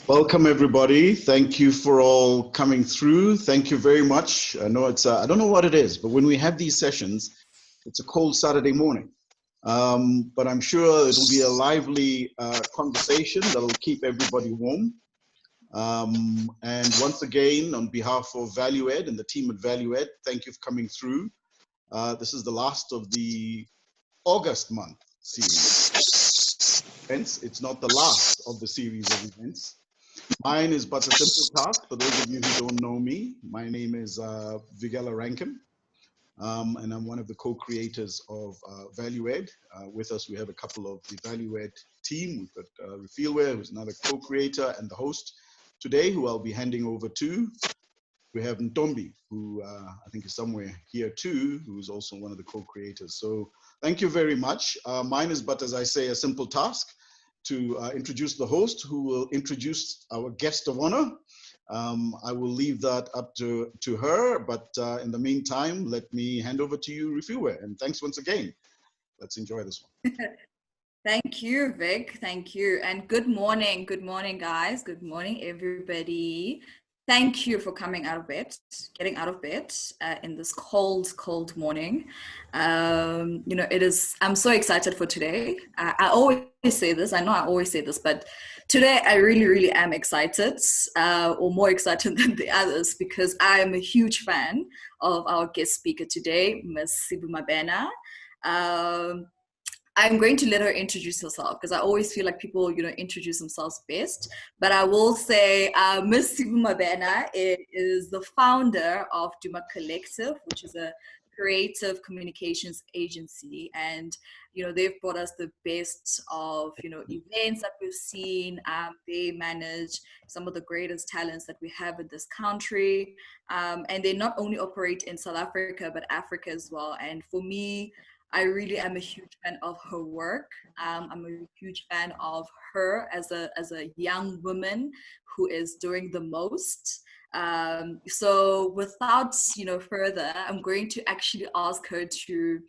Welcome, everybody. Thank you for all coming through. Thank you very much. I know I don't know what it is, but when we have these sessions, it's a cold Saturday morning. But I'm sure it'll be a lively conversation that'll keep everybody warm. And once again, on behalf of Value Ed and the team at Value Ed, thank you for coming through. This is the last of the August month series. Hence, it's not the last of the series of events. Mine is but a simple task. For those of you who don't know me, my name is Vigela Rankin, and I'm one of the co-creators of Value Ed. With us, we have a couple of the Value Ed team. We've got Refilwe, who's another co-creator and the host today, who I'll be handing over to. We have Ntombi, who I think is somewhere here too, who is also one of the co-creators. So thank you very much. Mine is but, as I say, a simple task to introduce the host, who will introduce our guest of honor. I will leave that up to her, but in the meantime, let me hand over to you, Refilwe, and thanks once again. Let's enjoy this one. Thank you, Vic. Thank you. And good morning. Good morning, guys. Good morning, everybody. Thank you for coming out of bed, getting out of bed in this cold, cold morning. I'm so excited for today. I always say this, I know I always say this, but today I really, really am excited, or more excited than the others, because I am a huge fan of our guest speaker today, Ms. Sibu Mabena. I'm going to let her introduce herself because I always feel like people, introduce themselves best. But I will say Ms. Sibu Mabena is the founder of Duma Collective, which is a creative communications agency. And, they've brought us the best of, events that we've seen. They manage some of the greatest talents that we have in this country. And they not only operate in South Africa, but Africa as well. And for me, I really am a huge fan of her work. I'm a huge fan of her as a young woman who is doing the most. So without further, I'm going to actually ask her to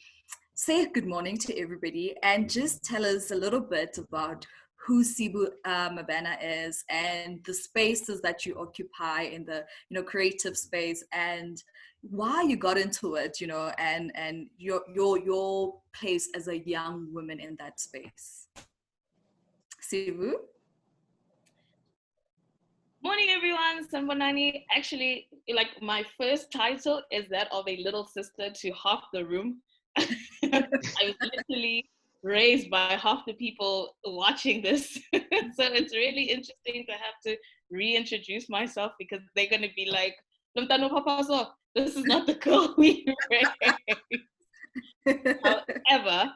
say good morning to everybody and just tell us a little bit about who Sibu Mabena is and the spaces that you occupy in the creative space and why you got into it, and your place as a young woman in that space. Sibu? Morning, everyone. Sanbonani. Actually, my first title is that of a little sister to half the room. I was literally raised by half the people watching this. So it's really interesting to have to reintroduce myself because they're going to be like, this is not the girl we raised. However,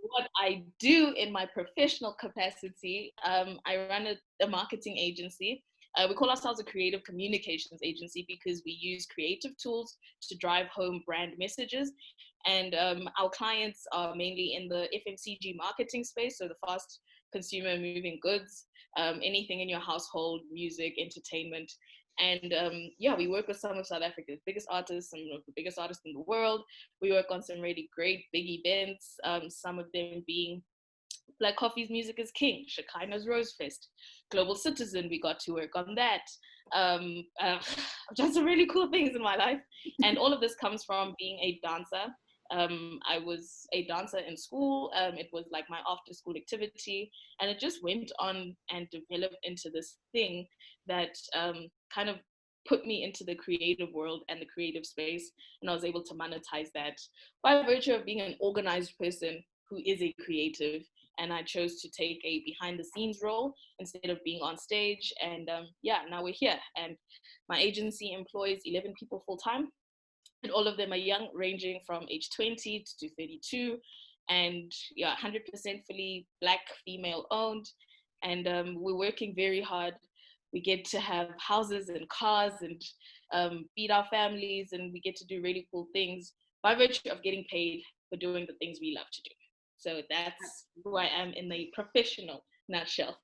what I do in my professional capacity, I run a marketing agency. We call ourselves a creative communications agency because we use creative tools to drive home brand messages. And our clients are mainly in the FMCG marketing space, so the fast consumer moving goods, anything in your household, music, entertainment. And we work with some of South Africa's biggest artists, some of the biggest artists in the world. We work on some really great big events, some of them being Black Coffee's Music is King, Shekinah's Rose Fest, Global Citizen, we got to work on that. I've done some really cool things in my life. And all of this comes from being a dancer. I was a dancer in school. It was like my after school activity. And it just went on and developed into this thing that kind of put me into the creative world and the creative space. And I was able to monetize that by virtue of being an organized person who is a creative. And I chose to take a behind the scenes role instead of being on stage. And now we're here. And my agency employs 11 people full time. And all of them are young, ranging from age 20 to 32. And 100% fully Black, female owned. And we're working very hard. We get to have houses and cars and feed our families. And we get to do really cool things by virtue of getting paid for doing the things we love to do. So that's who I am in the professional nutshell.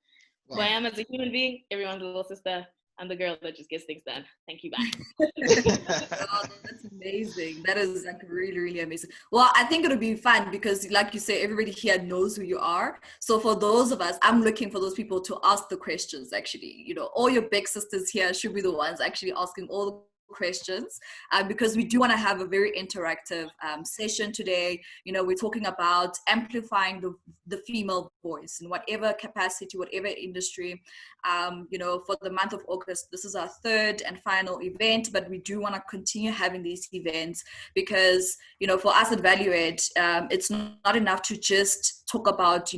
Wow. Who I am as a human being, everyone's little sister. I'm the girl that just gets things done. Thank you, bye. Oh, that's amazing. That is like really, really amazing. Well, I think it'll be fun because, like you say, everybody here knows who you are. So for those of us, I'm looking for those people to ask the questions. Actually, all your big sisters here should be the ones actually asking all the questions, because we do want to have a very interactive session today. We're talking about amplifying the female voice in whatever capacity, whatever industry. For the month of August, this is our third and final event, but we do want to continue having these events because, for us at Value Ed, it's not enough to just talk about,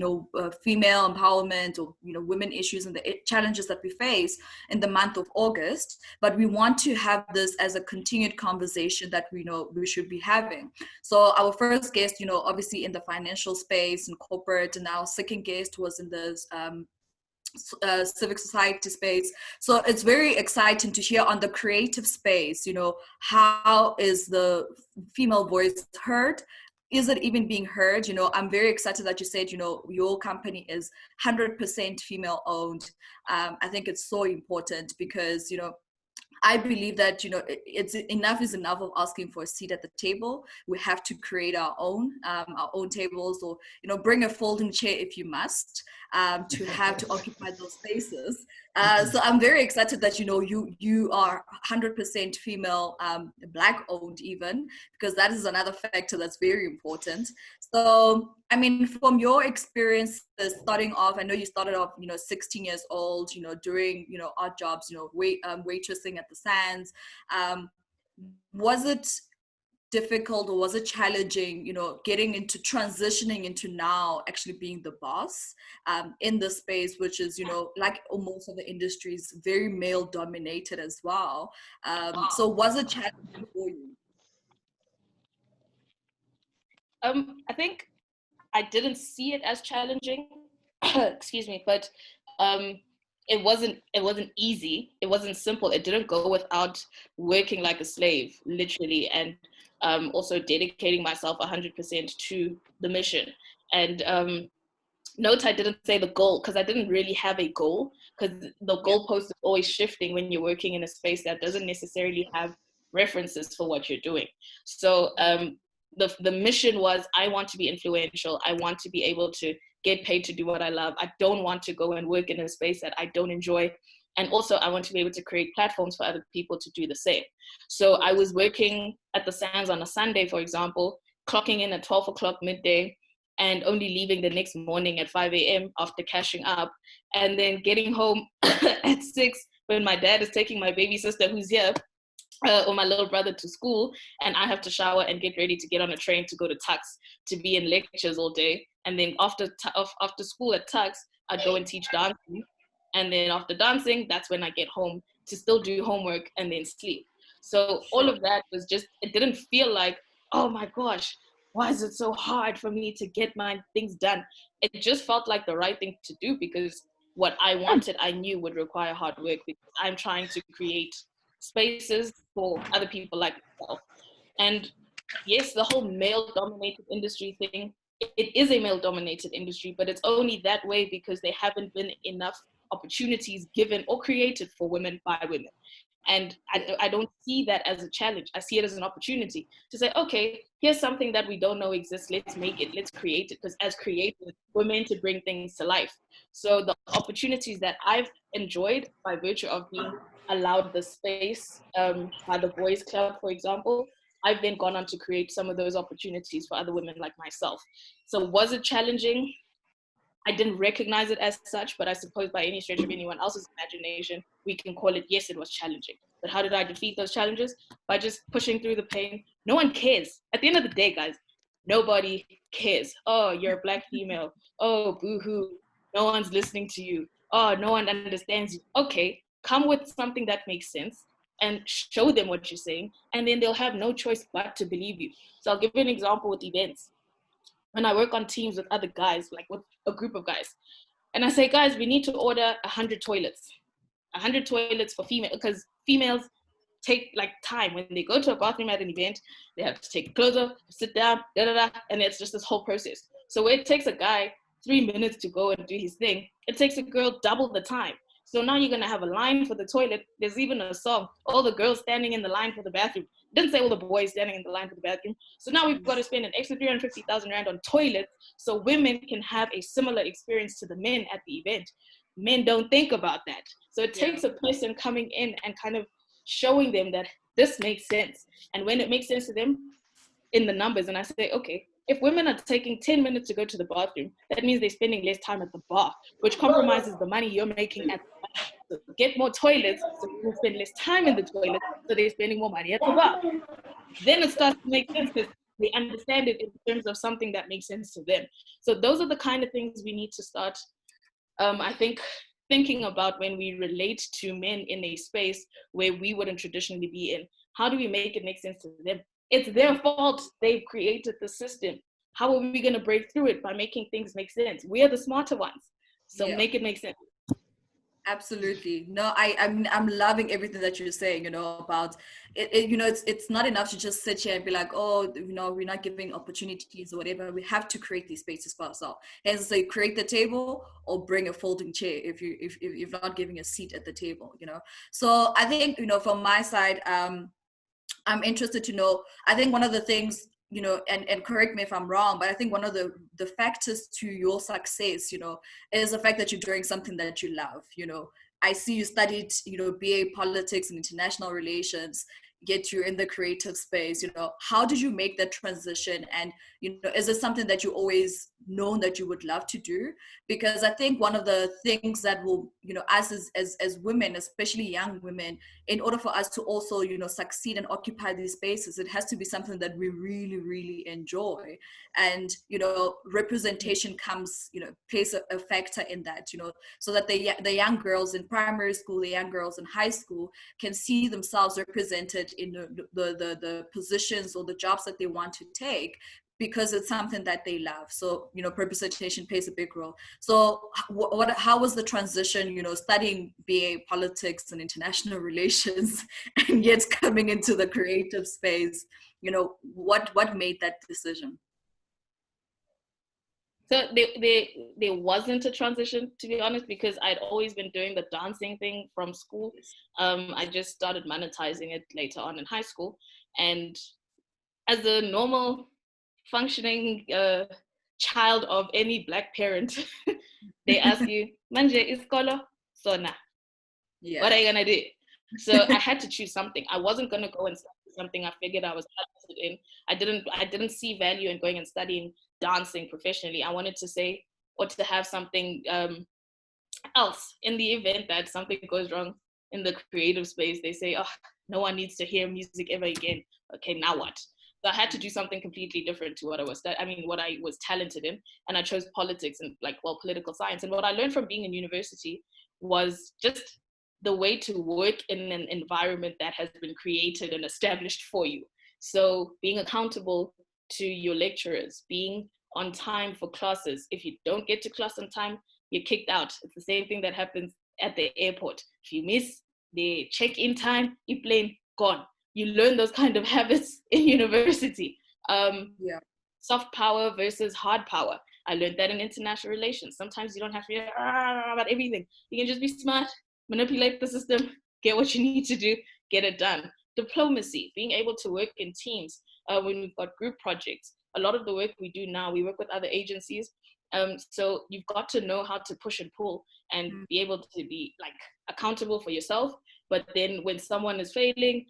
female empowerment or, women issues and the challenges that we face in the month of August, but we want to have this as a continued conversation that we know we should be having. So our first guest, obviously in the financial space and corporate, and our second guest was in the civic society space. So it's very exciting to hear on the creative space, how is the female voice heard? Is it even being heard? I'm very excited that you said, your company is 100% female owned. I think it's so important because, I believe that, it's enough is enough of asking for a seat at the table. We have to create our own tables, or, bring a folding chair if you must, to have to occupy those spaces. So I'm very excited that, you are 100% female, Black owned even, because that is another factor that's very important. So, I mean, from your experience starting off, I know you started off, 16 years old, doing, odd jobs, waitressing at the Sands. Was it difficult or was it challenging, getting into transitioning into now actually being the boss in the space, which is, like most of the industries, very male dominated as well. So was it challenging for you? I think I didn't see it as challenging, excuse me, but it wasn't easy. It wasn't simple. It didn't go without working like a slave, literally, and also dedicating myself 100% to the mission. And note I didn't say the goal because I didn't really have a goal, because the goalpost is always shifting when you're working in a space that doesn't necessarily have references for what you're doing. So the mission was, I want to be influential. I want to be able to get paid to do what I love. I don't want to go and work in a space that I don't enjoy. And also I want to be able to create platforms for other people to do the same. So I was working at the Sands on a Sunday, for example, clocking in at 12 o'clock midday and only leaving the next morning at 5 a.m. after cashing up, and then getting home at 6 when my dad is taking my baby sister who's here, or my little brother, to school, and I have to shower and get ready to get on a train to go to Tux to be in lectures all day. And then after school at Tux, I'd go and teach dancing. And then after dancing, that's when I get home to still do homework and then sleep. So all of that was just, it didn't feel like, oh my gosh, why is it so hard for me to get my things done? It just felt like the right thing to do, because what I wanted, I knew would require hard work, because I'm trying to create spaces for other people like myself. And yes, the whole male-dominated industry thing, it is a male-dominated industry, but it's only that way because there haven't been enough opportunities given or created for women by women. And I don't see that as a challenge. I see it as an opportunity to say, okay, here's something that we don't know exists. Let's make it, let's create it. Because as creators, we're meant to bring things to life. So the opportunities that I've enjoyed by virtue of being allowed the space by the Boys Club, for example, I've then gone on to create some of those opportunities for other women like myself. So was it challenging? I didn't recognize it as such, but I suppose by any stretch of anyone else's imagination, we can call it, yes, it was challenging. But how did I defeat those challenges? By just pushing through the pain. No one cares. At the end of the day, guys, nobody cares. Oh, you're a Black female. Oh, boo-hoo. No one's listening to you. Oh, no one understands you. Okay, come with something that makes sense and show them what you're saying, and then they'll have no choice but to believe you. So I'll give you an example with events. When I work on teams with other guys, like with a group of guys, and I say, guys, we need to order 100 toilets. 100 toilets for female, because females take like time. When they go to a bathroom at an event, they have to take clothes off, sit down, and it's just this whole process. So where it takes a guy 3 minutes to go and do his thing, it takes a girl double the time. So now you're going to have a line for the toilet. There's even a song, all the girls standing in the line for the bathroom. It didn't say all the boys standing in the line for the bathroom. So now we've got to spend an extra 350,000 Rand on toilets so women can have a similar experience to the men at the event. Men don't think about that. So it takes a person coming in and kind of showing them that this makes sense. And when it makes sense to them in the numbers, and I say, okay, if women are taking 10 minutes to go to the bathroom, that means they're spending less time at the bar, which compromises the money you're making at the bar. So get more toilets so people spend less time in the toilet, so they're spending more money at the bar. Then it starts to make sense because they understand it in terms of something that makes sense to them. So those are the kind of things we need to start, I think, thinking about when we relate to men in a space where we wouldn't traditionally be in. How do we make it make sense to them? It's their fault. They've created the system. How are we going to break through it? By making things make sense. We're the smarter ones. So make it make sense. Absolutely. No, I'm loving everything that you're saying, about it, it's not enough to just sit here and be like, oh, we're not giving opportunities or whatever. We have to create these spaces for ourselves. Hence, say, create the table or bring a folding chair if you're not giving a seat at the table, So I think, from my side, I'm interested to know, I think one of the things, and correct me if I'm wrong, but I think one of the factors to your success, is the fact that you're doing something that you love. I see you studied, BA politics and international relations, yet you're in the creative space. How did you make that transition? And, is it something that you always known that you would love to do? Because I think one of the things that will, us as women, especially young women, in order for us to also, succeed and occupy these spaces, it has to be something that we really, really enjoy. And, representation comes, plays a factor in that, so that the young girls in primary school, the young girls in high school can see themselves represented in the positions or the jobs that they want to take, because it's something that they love. So, representation plays a big role. So how was the transition, studying BA politics and international relations and yet coming into the creative space? What made that decision? So there wasn't a transition, to be honest, because I'd always been doing the dancing thing from school. I just started monetizing it later on in high school. And as a normal functioning child of any Black parent, they ask you, Manje, iskolo sona. What are you gonna do? So I had to choose something. I wasn't gonna go and study something I figured I was talented in. I didn't see value in going and studying dancing professionally. I wanted to say, or to have something else in the event that something goes wrong in the creative space. They say, oh, no one needs to hear music ever again. Okay, now what? So I had to do something completely different to what I was talented in. And I chose politics and political science. And what I learned from being in university was just the way to work in an environment that has been created and established for you. So being accountable to your lecturers, being on time for classes. If you don't get to class on time, you're kicked out. It's the same thing that happens at the airport. If you miss the check-in time, you're plain gone. You learn those kind of habits in university. Soft power versus hard power. I learned that in international relations. Sometimes you don't have to hear about everything. You can just be smart, manipulate the system, get what you need to do, get it done. Diplomacy, being able to work in teams when we've got group projects. A lot of the work we do now, we work with other agencies. So you've got to know how to push and pull and be able to be accountable for yourself. But then when someone is failing,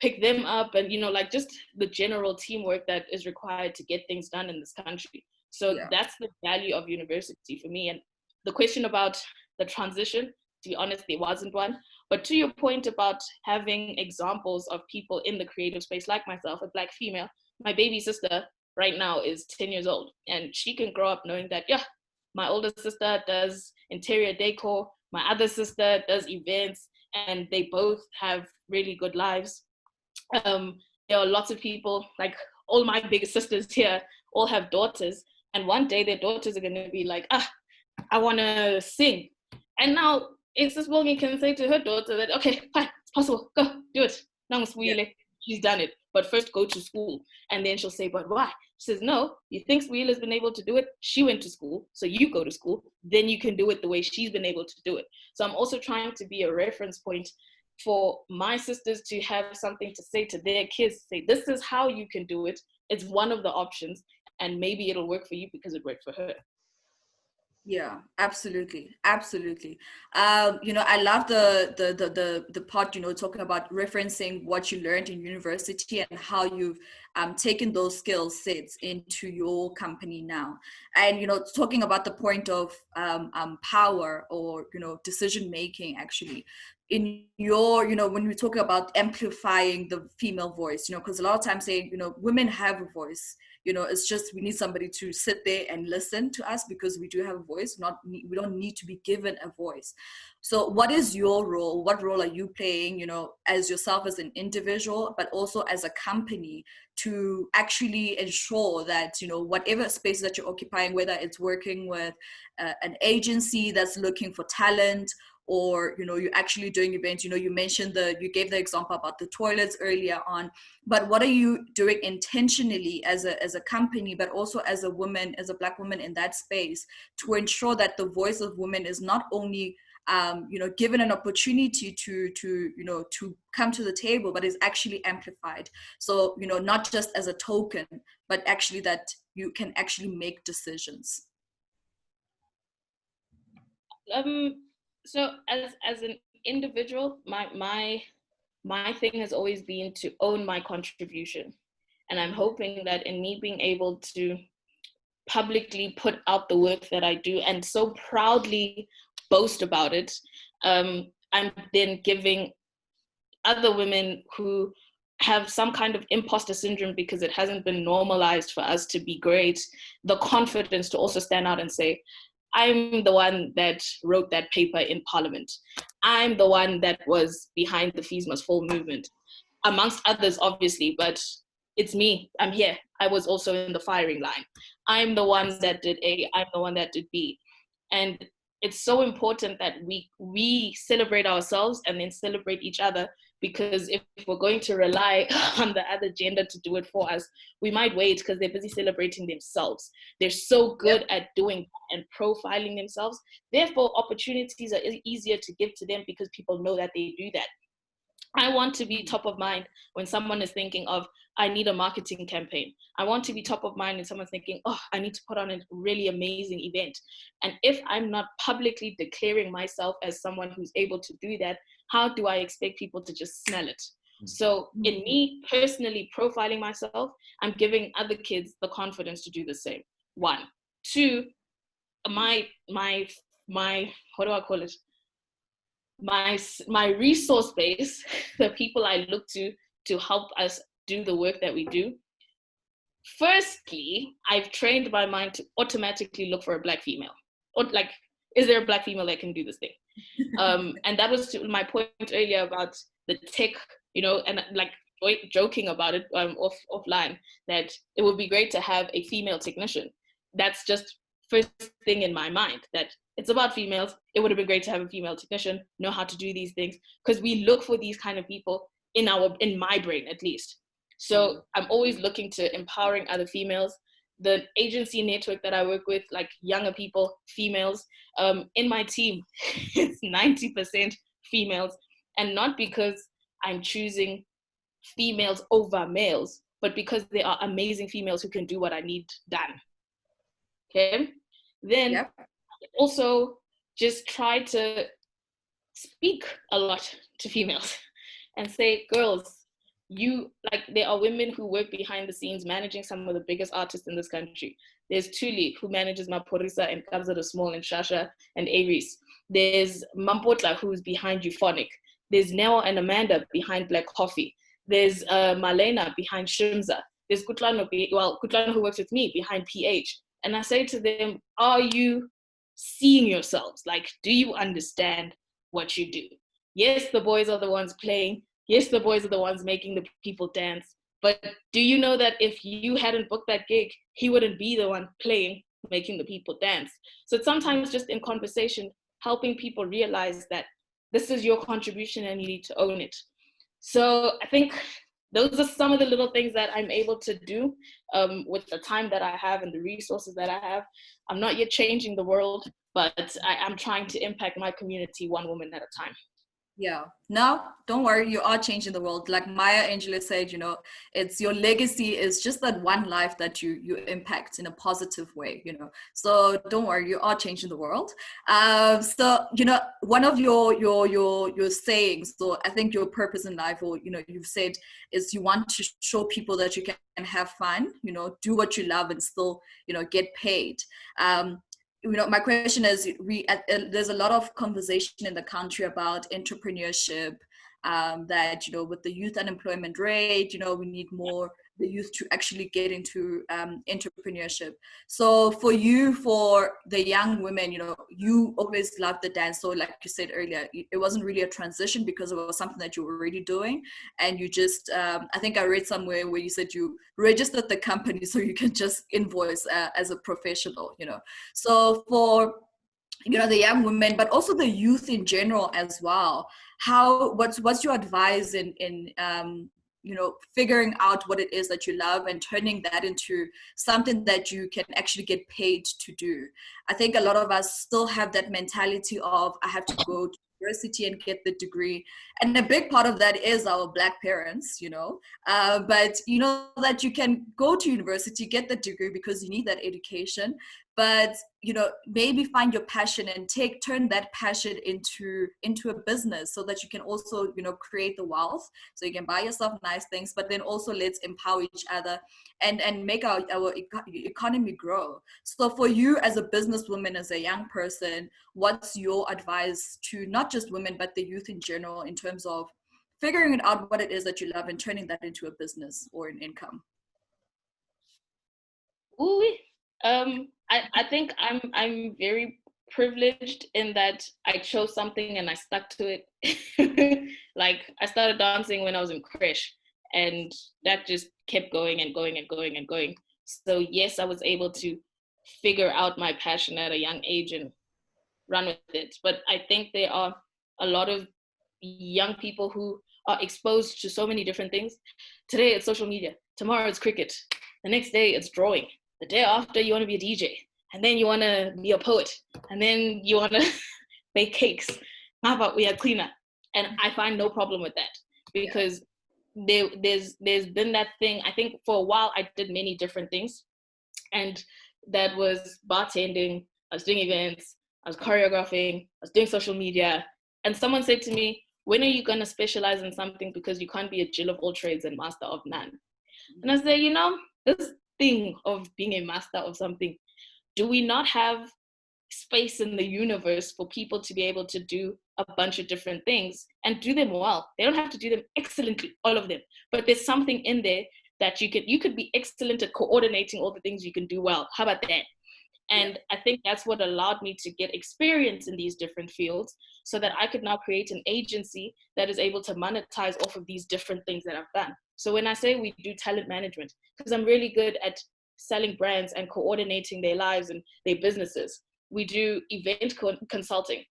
pick them up and, just the general teamwork that is required to get things done in this country. So that's the value of university for me. And the question about the transition, to be honest, there wasn't one. But to your point about having examples of people in the creative space like myself, a Black female, my baby sister right now is 10 years old. And she can grow up knowing that, my older sister does interior decor, my other sister does events, and they both have really good lives. There are lots of people, all my big sisters here, all have daughters. And one day their daughters are going to be like, I want to sing. And now Sis Morgan can say to her daughter that, okay, fine, it's possible, go, do it. She's done it. but first go to school. And then she'll say, but why? She says, no, you think Swiela's been able to do it? She went to school, so you go to school, then you can do it the way she's been able to do it. So I'm also trying to be a reference point for my sisters to have something to say to their kids, say, this is how you can do it. It's one of the options, and maybe it'll work for you because it worked for her. Yeah, absolutely, absolutely. I love the part, talking about referencing what you learned in university and how you've taken those skill sets into your company now. And talking about the point of power, or decision making, actually. In your, when we talk about amplifying the female voice, because a lot of times saying, women have a voice. It's just we need somebody to sit there and listen to us, because we do have a voice. We don't need to be given a voice. So what is your role? What role are you playing, as yourself as an individual, but also as a company, to actually ensure that, whatever space that you're occupying, whether it's working with an agency that's looking for talent, or you're actually doing events. You mentioned you gave the example about the toilets earlier on, but what are you doing intentionally as a company, but also as a woman, as a Black woman in that space, to ensure that the voice of women is not only given an opportunity to come to the table, but is actually amplified? So not just as a token, but actually that you can actually make decisions. So as an individual, my thing has always been to own my contribution. And I'm hoping that in me being able to publicly put out the work that I do and so proudly boast about it, I'm then giving other women who have some kind of imposter syndrome because it hasn't been normalized for us to be great, the confidence to also stand out and say, I'm the one that wrote that paper in Parliament. I'm the one that was behind the Fees Must Fall movement, amongst others, obviously, but it's me. I'm here. I was also in the firing line. I'm the one that did A, I'm the one that did B. And it's so important that we celebrate ourselves and then celebrate each other, because if we're going to rely on the other gender to do it for us, we might wait because they're busy celebrating themselves. They're so good at doing and profiling themselves. Therefore, opportunities are easier to give to them because people know that they do that. I want to be top of mind when someone is thinking of, I need a marketing campaign. I want to be top of mind when someone's thinking, oh, I need to put on a really amazing event. And if I'm not publicly declaring myself as someone who's able to do that, how do I expect people to just smell it? So in me personally profiling myself, I'm giving other kids the confidence to do the same. 1. 2, my what do I call it? My resource base, the people I look to help us do the work that we do. Firstly, I've trained my mind to automatically look for a Black female. Or like, is there a Black female that can do this thing? And that was my point earlier about the tech, and like joking about it offline, that it would be great to have a female technician. That's just first thing in my mind, that it's about females. It would have been great to have a female technician know how to do these things, because we look for these kind of people in my brain, at least. So I'm always looking to empowering other females. The agency network that I work with, like younger people, females, in my team, it's 90% females, and not because I'm choosing females over males, but because they are amazing females who can do what I need done. Okay, then also just try to speak a lot to females and say, girls, there are women who work behind the scenes managing some of the biggest artists in this country. There's Tuli, who manages Maporisa and Kabza the Small and Shasha and Aries. There's Mampotla, who's behind Euphonic. There's Nell and Amanda behind Black Coffee. There's Malena behind Shimza. There's Kutlano, who works with me, behind PH. And I say to them, are you seeing yourselves? Like, do you understand what you do? Yes, the boys are the ones playing. Yes, the boys are the ones making the people dance. But do you know that if you hadn't booked that gig, he wouldn't be the one playing, making the people dance? So it's sometimes just in conversation, helping people realize that this is your contribution and you need to own it. So I think those are some of the little things that I'm able to do with the time that I have and the resources that I have. I'm not yet changing the world, but I am trying to impact my community one woman at a time. Yeah, no, don't worry, you are changing the world. Like Maya Angelou said, you know, it's your legacy is just that one life that you impact in a positive way, you know. So don't worry, you are changing the world. So you know, one of your sayings, so I think your purpose in life, or you know, you've said is you want to show people that you can have fun, you know, do what you love and still, you know, get paid. You know, my question is, there's a lot of conversation in the country about entrepreneurship, that, you know, with the youth unemployment rate, you know, we need more the youth to actually get into entrepreneurship. So for you, for the young women, you know, you always loved the dance. So like you said earlier, it wasn't really a transition because it was something that you were already doing. And you just, I think I read somewhere where you said you registered the company so you can just invoice as a professional, you know. So for, you know, the young women, but also the youth in general as well, what's your advice in you know, figuring out what it is that you love and turning that into something that you can actually get paid to do? I think a lot of us still have that mentality of, I have to go to university and get the degree, and a big part of that is our Black parents, you know, but you know that you can go to university, get the degree because you need that education, but you know, maybe find your passion and turn that passion into a business, so that you can also, you know, create the wealth, so you can buy yourself nice things, but then also let's empower each other and make our economy grow. So for you as a businesswoman, as a young person, what's your advice to not just women but the youth in general in terms of figuring out what it is that you love and turning that into a business or an income? Ooh, I think I'm very privileged in that I chose something and I stuck to it. Like I started dancing when I was in creche, and that just kept going and going and going and going. So yes, I was able to figure out my passion at a young age and run with it. But I think there are a lot of young people who are exposed to so many different things. Today it's social media, tomorrow it's cricket, the next day it's drawing, the day after you want to be a DJ, and then you want to be a poet, and then you want to bake cakes. How about we are cleaner? And I find no problem with that, because there's been that thing. I think for a while I did many different things, and that was bartending, I was doing events, I was choreographing, I was doing social media. And someone said to me, when are you going to specialize in something, because you can't be a Jill of all trades and master of none? And I said, you know, this thing of being a master of something, do we not have space in the universe for people to be able to do a bunch of different things and do them well? They don't have to do them excellently, all of them, but there's something in there that you could be excellent at coordinating all the things you can do well. How about that? And I think that's what allowed me to get experience in these different fields, so that I could now create an agency that is able to monetize off of these different things that I've done. So when I say we do talent management, because I'm really good at selling brands and coordinating their lives and their businesses. We do event consulting,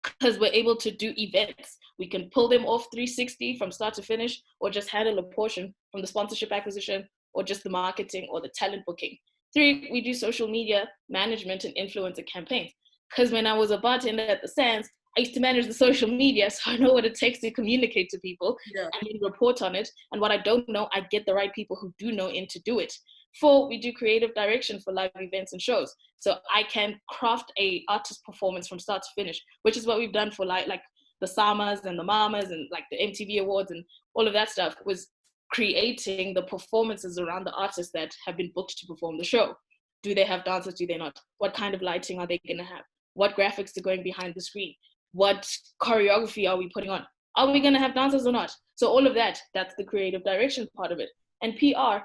because we're able to do events. We can pull them off 360 from start to finish, or just handle a portion from the sponsorship acquisition, or just the marketing or the talent booking. 3, we do social media management and influencer campaigns. Because when I was a bartender at the Sands, I used to manage the social media, so I know what it takes to communicate to people and then report on it. And what I don't know, I get the right people who do know in to do it. 4, we do creative direction for live events and shows. So I can craft a artist performance from start to finish, which is what we've done for like the Samas and the Mamas and like the MTV Awards and all of that stuff, was creating the performances around the artists that have been booked to perform the show. Do they have dancers? Do they not? What kind of lighting are they going to have? What graphics are going behind the screen? What choreography are we putting on? Are we going to have dancers or not? So all of that, that's the creative direction part of it. And PR,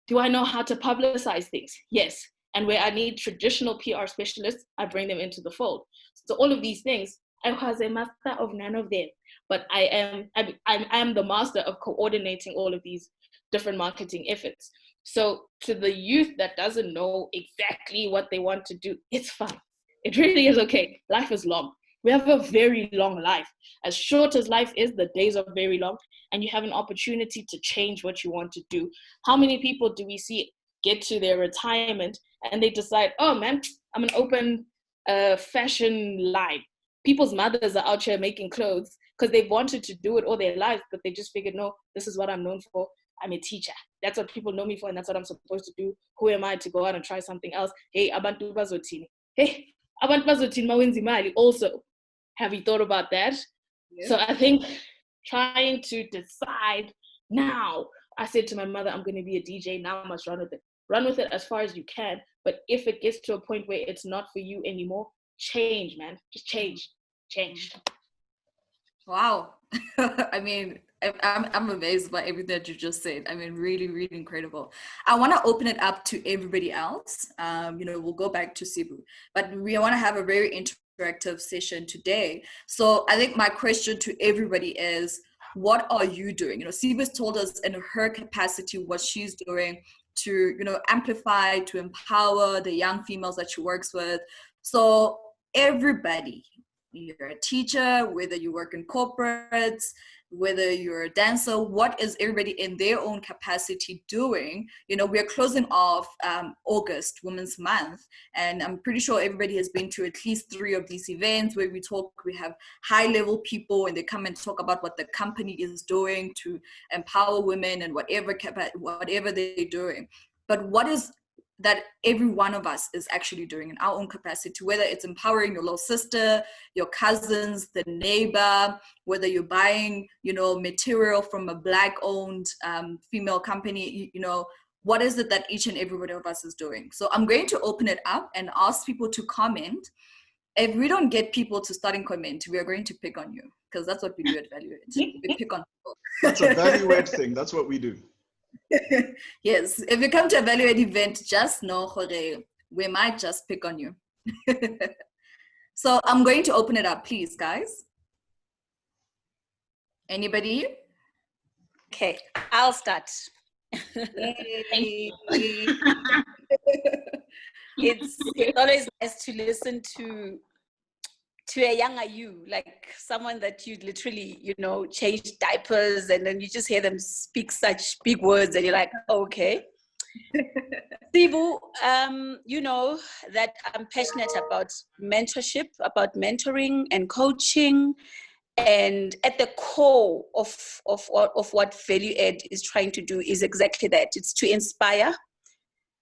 do I know how to publicize things? Yes. And where I need traditional PR specialists, I bring them into the fold. So all of these things, I was a master of none of them, but I am the master of coordinating all of these different marketing efforts. So to the youth that doesn't know exactly what they want to do, it's fine. It really is okay. Life is long. We have a very long life. As short as life is, the days are very long, and you have an opportunity to change what you want to do. How many people do we see get to their retirement and they decide, oh man, I'm gonna open a fashion line? People's mothers are out here making clothes because they've wanted to do it all their life, but they just figured, no, this is what I'm known for. I'm a teacher. That's what people know me for, and that's what I'm supposed to do. Who am I to go out and try something else? Hey, abantu bazothini. Hey, abantu bazothini mawenza imali also. Have you thought about that? Yeah. So I think trying to decide now, I said to my mother, I'm going to be a DJ, now I must run with it. Run with it as far as you can. But if it gets to a point where it's not for you anymore, change, man. Just change. Wow. I mean, I'm amazed by everything that you just said. I mean, really, really incredible. I want to open it up to everybody else. We'll go back to Sibu, but we want to have a very interactive session today. So I think my question to everybody is, what are you doing? Sibu's told us in her capacity what she's doing to, amplify, to empower the young females that she works with. So everybody, you're a teacher, whether you work in corporates, whether you're a dancer, what is everybody in their own capacity doing? We're closing off August, Women's Month, and I'm pretty sure everybody has been to at least 3 of these events where we have high-level people and they come and talk about what the company is doing to empower women and whatever they're doing. But what is that every one of us is actually doing in our own capacity, whether it's empowering your little sister, your cousins, the neighbor, whether you're buying, material from a Black-owned female company, what is it that each and every one of us is doing? So I'm going to open it up and ask people to comment. If we don't get people to start and comment, we are going to pick on you, because that's what we do at Valour. We pick on people. That's a Valour thing. That's what we do. Yes, if you come to a Valour event, just know we might just pick on you. So I'm going to open it up, please, guys. Anybody? Okay, I'll start. It's always nice to listen to a younger you, like someone that you literally, change diapers, and then you just hear them speak such big words and you're like, okay. Sibu, you know that I'm passionate about mentorship, about mentoring and coaching. And at the core of what Value Ed is trying to do is exactly that. It's to inspire.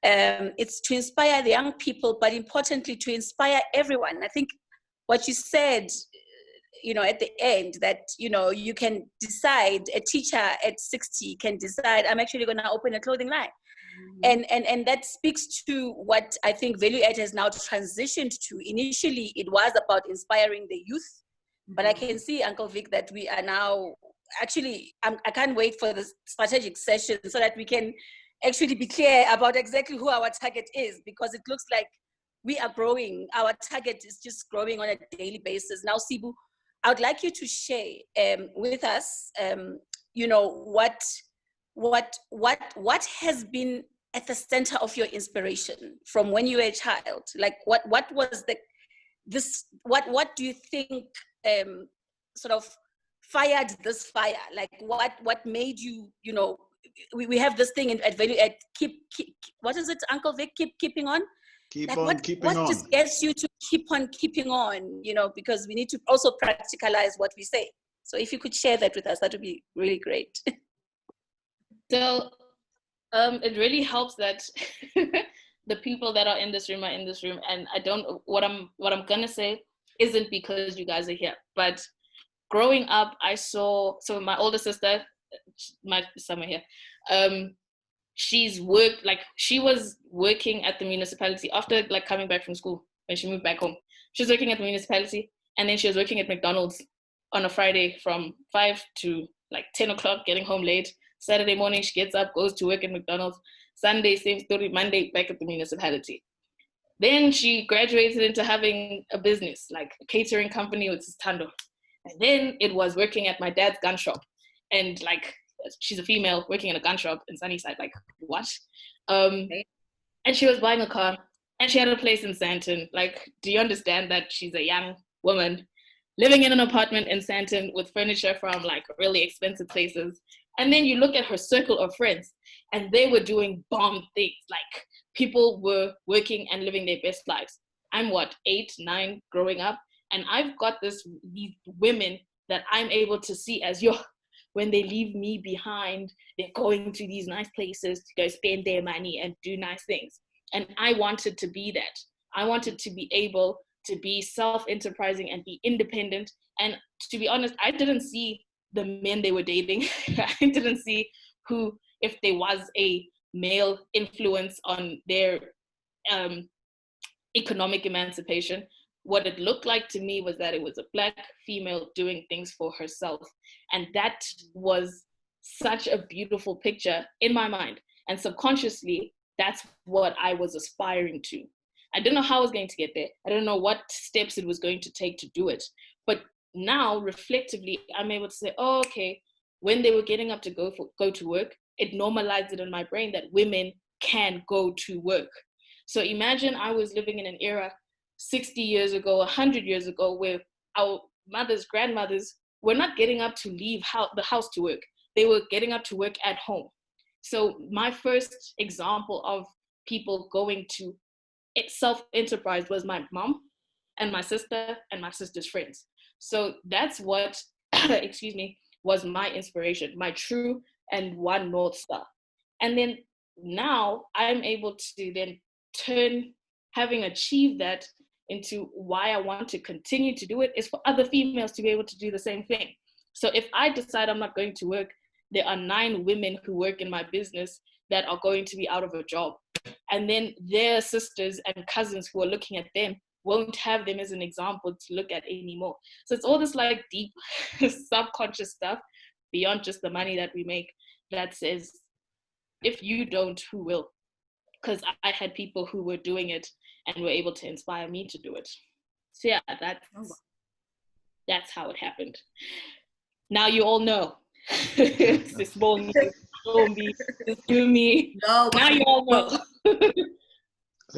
It's to inspire the young people, but importantly, to inspire everyone. I think what you said, at the end, that, you can decide, a teacher at 60 can decide, I'm actually going to open a clothing line. Mm-hmm. And that speaks to what I think Value Ed has now transitioned to. Initially, it was about inspiring the youth. But I can see, Uncle Vic, that we are now, actually, I can't wait for the strategic session so that we can actually be clear about exactly who our target is, because it looks like we are growing. Our target is just growing on a daily basis. Now, Sibu, I would like you to share with us, what has been at the center of your inspiration from when you were a child? Like, what was what do you think sort of fired this fire? Like, what made you, we have this thing at Value Ed, keep what is it, Uncle Vic, keeping on? What just gets you to keep on keeping on, because we need to also practicalize what we say. So if you could share that with us, that would be really great. So it really helps that the people that are in this room are in this room, and I don't, what I'm gonna say isn't because you guys are here, but growing up, I saw, so my older sister, somewhere here, she was working at the municipality after coming back from school. When she moved back home, she was working at the municipality, and then she was working at McDonald's on a Friday from 5 to 10 o'clock, getting home late. Saturday morning, she gets up, goes to work at McDonald's. Sunday, same story. Monday, back at the municipality. Then she graduated into having a business, like a catering company with Tando. And then it was working at my dad's gun shop. And she's a female working in a gun shop in Sunnyside, what? And she was buying a car, and she had a place in Sandton. Do you understand that she's a young woman living in an apartment in Sandton with furniture from like really expensive places. And then you look at her circle of friends and they were doing bomb things. Like people were working and living their best lives. I'm what, 8, 9 growing up. And I've got these women that I'm able to see as when they leave me behind, they're going to these nice places to go spend their money and do nice things. And I wanted to be that. I wanted to be able to be self-enterprising and be independent. And to be honest, I didn't see the men they were dating. I didn't see who, if there was a male influence on their economic emancipation. What it looked like to me was that it was a Black female doing things for herself. And that was such a beautiful picture in my mind. And subconsciously, that's what I was aspiring to. I didn't know how I was going to get there. I didn't know what steps it was going to take to do it. But now, reflectively, I'm able to say, oh, okay, when they were getting up to go to work, it normalized it in my brain that women can go to work. So imagine I was living in an era 60 years ago, 100 years ago, where our mothers, grandmothers were not getting up to leave the house to work. They were getting up to work at home. So my first example of people going to self-enterprise was my mom and my sister and my sister's friends. So that's what, excuse me, was my inspiration, my true and one North Star. And then now I'm able to then turn having achieved that into why I want to continue to do it is for other females to be able to do the same thing. So if I decide I'm not going to work, there are 9 women who work in my business that are going to be out of a job. And then their sisters and cousins who are looking at them won't have them as an example to look at anymore. So it's all this like deep subconscious stuff beyond just the money that we make that says, if you don't, who will? Because I had people who were doing it and were able to inspire me to do it. So yeah, that's how it happened. Now you all know. This morning, just do me. No, now you all know.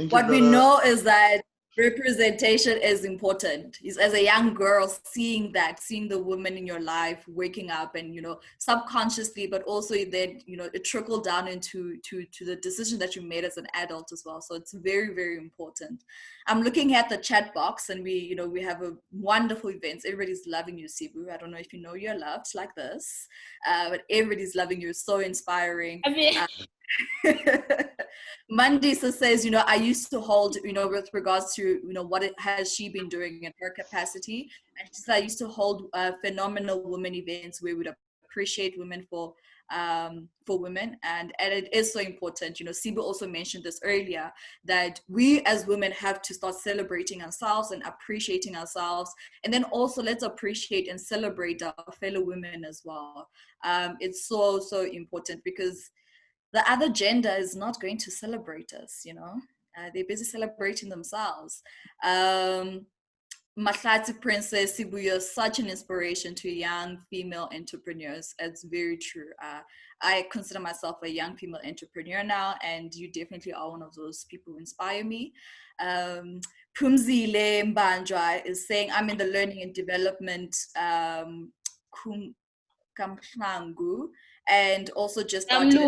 What we know is that representation is important. Is as a young girl, seeing the women in your life waking up and, subconsciously, but also then, it trickled down into the decision that you made as an adult as well. So it's very, very important. I'm looking at the chat box and we have a wonderful events. Everybody's loving you, Sibu. I don't know if you know you're loved like this, but everybody's loving you. So inspiring. Mandisa says, I used to hold, with regards to, what has she been doing in her capacity. And she said, I used to hold phenomenal women events where we'd appreciate women for women. And it is so important. Sibu also mentioned this earlier, that we as women have to start celebrating ourselves and appreciating ourselves. And then also let's appreciate and celebrate our fellow women as well. It's so, so important because the other gender is not going to celebrate us, they're busy celebrating themselves. Mahlati Princess Sibu, you're such an inspiration to young female entrepreneurs. It's very true. I consider myself a young female entrepreneur now, and you definitely are one of those people who inspire me. Pumzile Mbanjwa is saying, I'm in the learning and development Kamhlangu, and also just started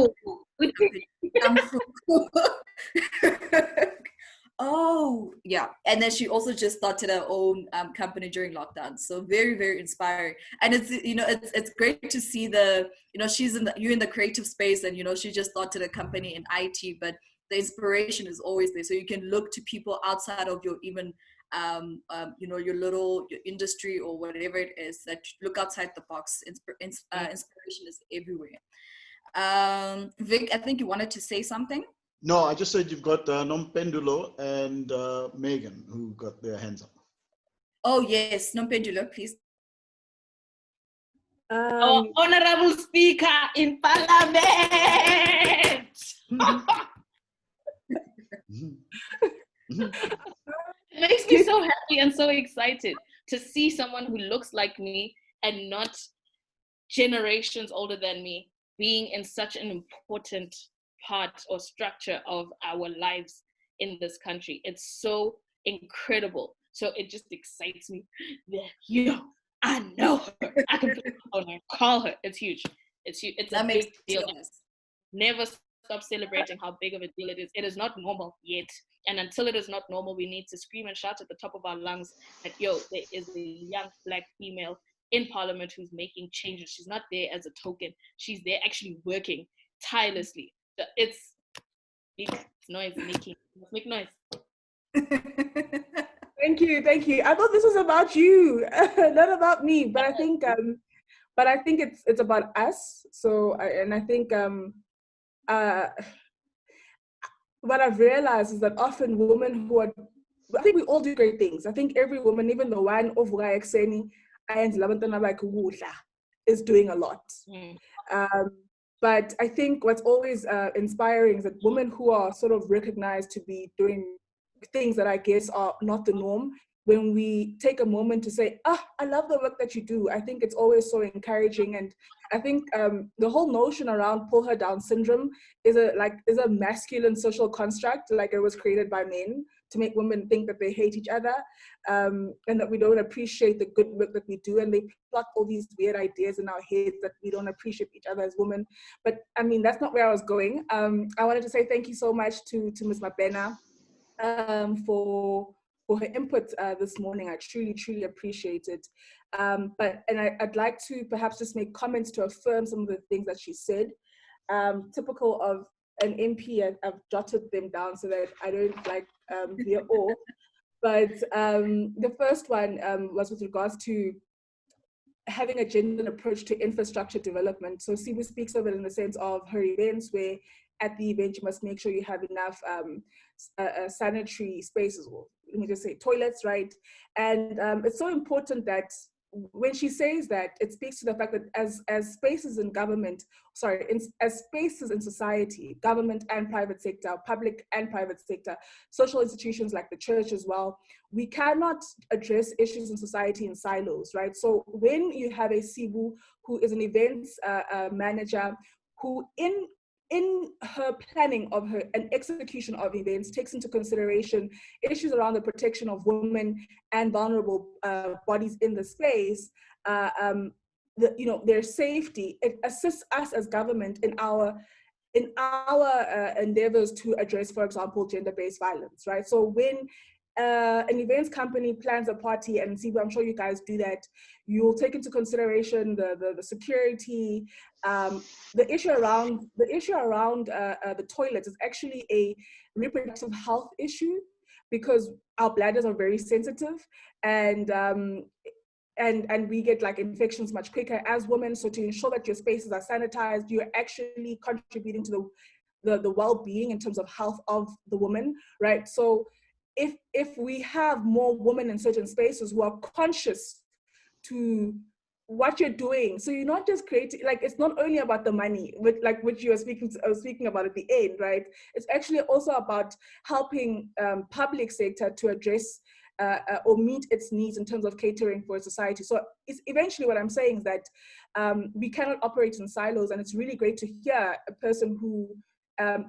oh yeah, and then she also just started her own company during lockdown. So very, very inspiring. And it's it's great to see she's you're in the creative space, and she just started a company in IT, but the inspiration is always there. So you can look to people outside of your even your industry or whatever it is, that look outside the box. Inspiration is everywhere. Vic, I think you wanted to say something. No, I just said you've got Nompendulo and Megan who got their hands up. Oh yes, Nompendulo, please. Our honorable speaker in Parliament. It makes me so happy and so excited to see someone who looks like me and not generations older than me being in such an important part or structure of our lives in this country. It's so incredible. So it just excites me that, yo, I know her. I can put on her, call her. It's huge. It's huge. It's a big deal. Never stop celebrating how big of a deal it is. It is not normal yet. And until it is not normal, we need to scream and shout at the top of our lungs that, yo, there is a young Black female in Parliament who's making changes. She's not there as a token. She's there actually working tirelessly. It's noise making. Let's make noise. Thank you. I thought this was about you, not about me. But I think, it's about us. So, I think, what I've realized is that often women who are, I think we all do great things. I think every woman, even the one of Exeni is doing a lot. But I think what's always inspiring is that women who are sort of recognized to be doing things that I guess are not the norm, when we take a moment to say, I love the work that you do, I think it's always so encouraging. And I think the whole notion around pull her down syndrome is a masculine social construct, like it was created by men to make women think that they hate each other, and that we don't appreciate the good work that we do, and they plot all these weird ideas in our heads that we don't appreciate each other as women. But I mean, that's not where I was going. I wanted to say thank you so much to Ms. Mabena for her input this morning. I truly appreciate it. I'd like to perhaps just make comments to affirm some of the things that she said. Typical of an MP, I've jotted them down so that I don't veer off. But the first one was with regards to having a gendered approach to infrastructure development. So Sibu speaks of it in the sense of her events, where at the event you must make sure you have enough sanitary spaces, or let me just say toilets, right? And it's so important that when she says that, it speaks to the fact that as spaces in government, as spaces in society, government and private sector, public and private sector, social institutions like the church as well, we cannot address issues in society in silos, right? So when you have a Sibu who is an events manager, who in her planning of her and execution of events takes into consideration issues around the protection of women and vulnerable bodies in the space, their safety, it assists us as government in our endeavors to address, for example, gender-based violence, right? So when an events company plans a party, and Sibu, I'm sure you guys do that, you'll take into consideration the security. The issue around the toilets is actually a reproductive health issue, because our bladders are very sensitive, and we get like infections much quicker as women. So to ensure that your spaces are sanitized, you're actually contributing to the well-being in terms of health of the woman, right? So if we have more women in certain spaces who are conscious to what you're doing, so you're not just creating, like, it's not only about the money, which you were speaking about at the end, right? It's actually also about helping public sector to address or meet its needs in terms of catering for society. So it's eventually what I'm saying is that we cannot operate in silos, and it's really great to hear a person who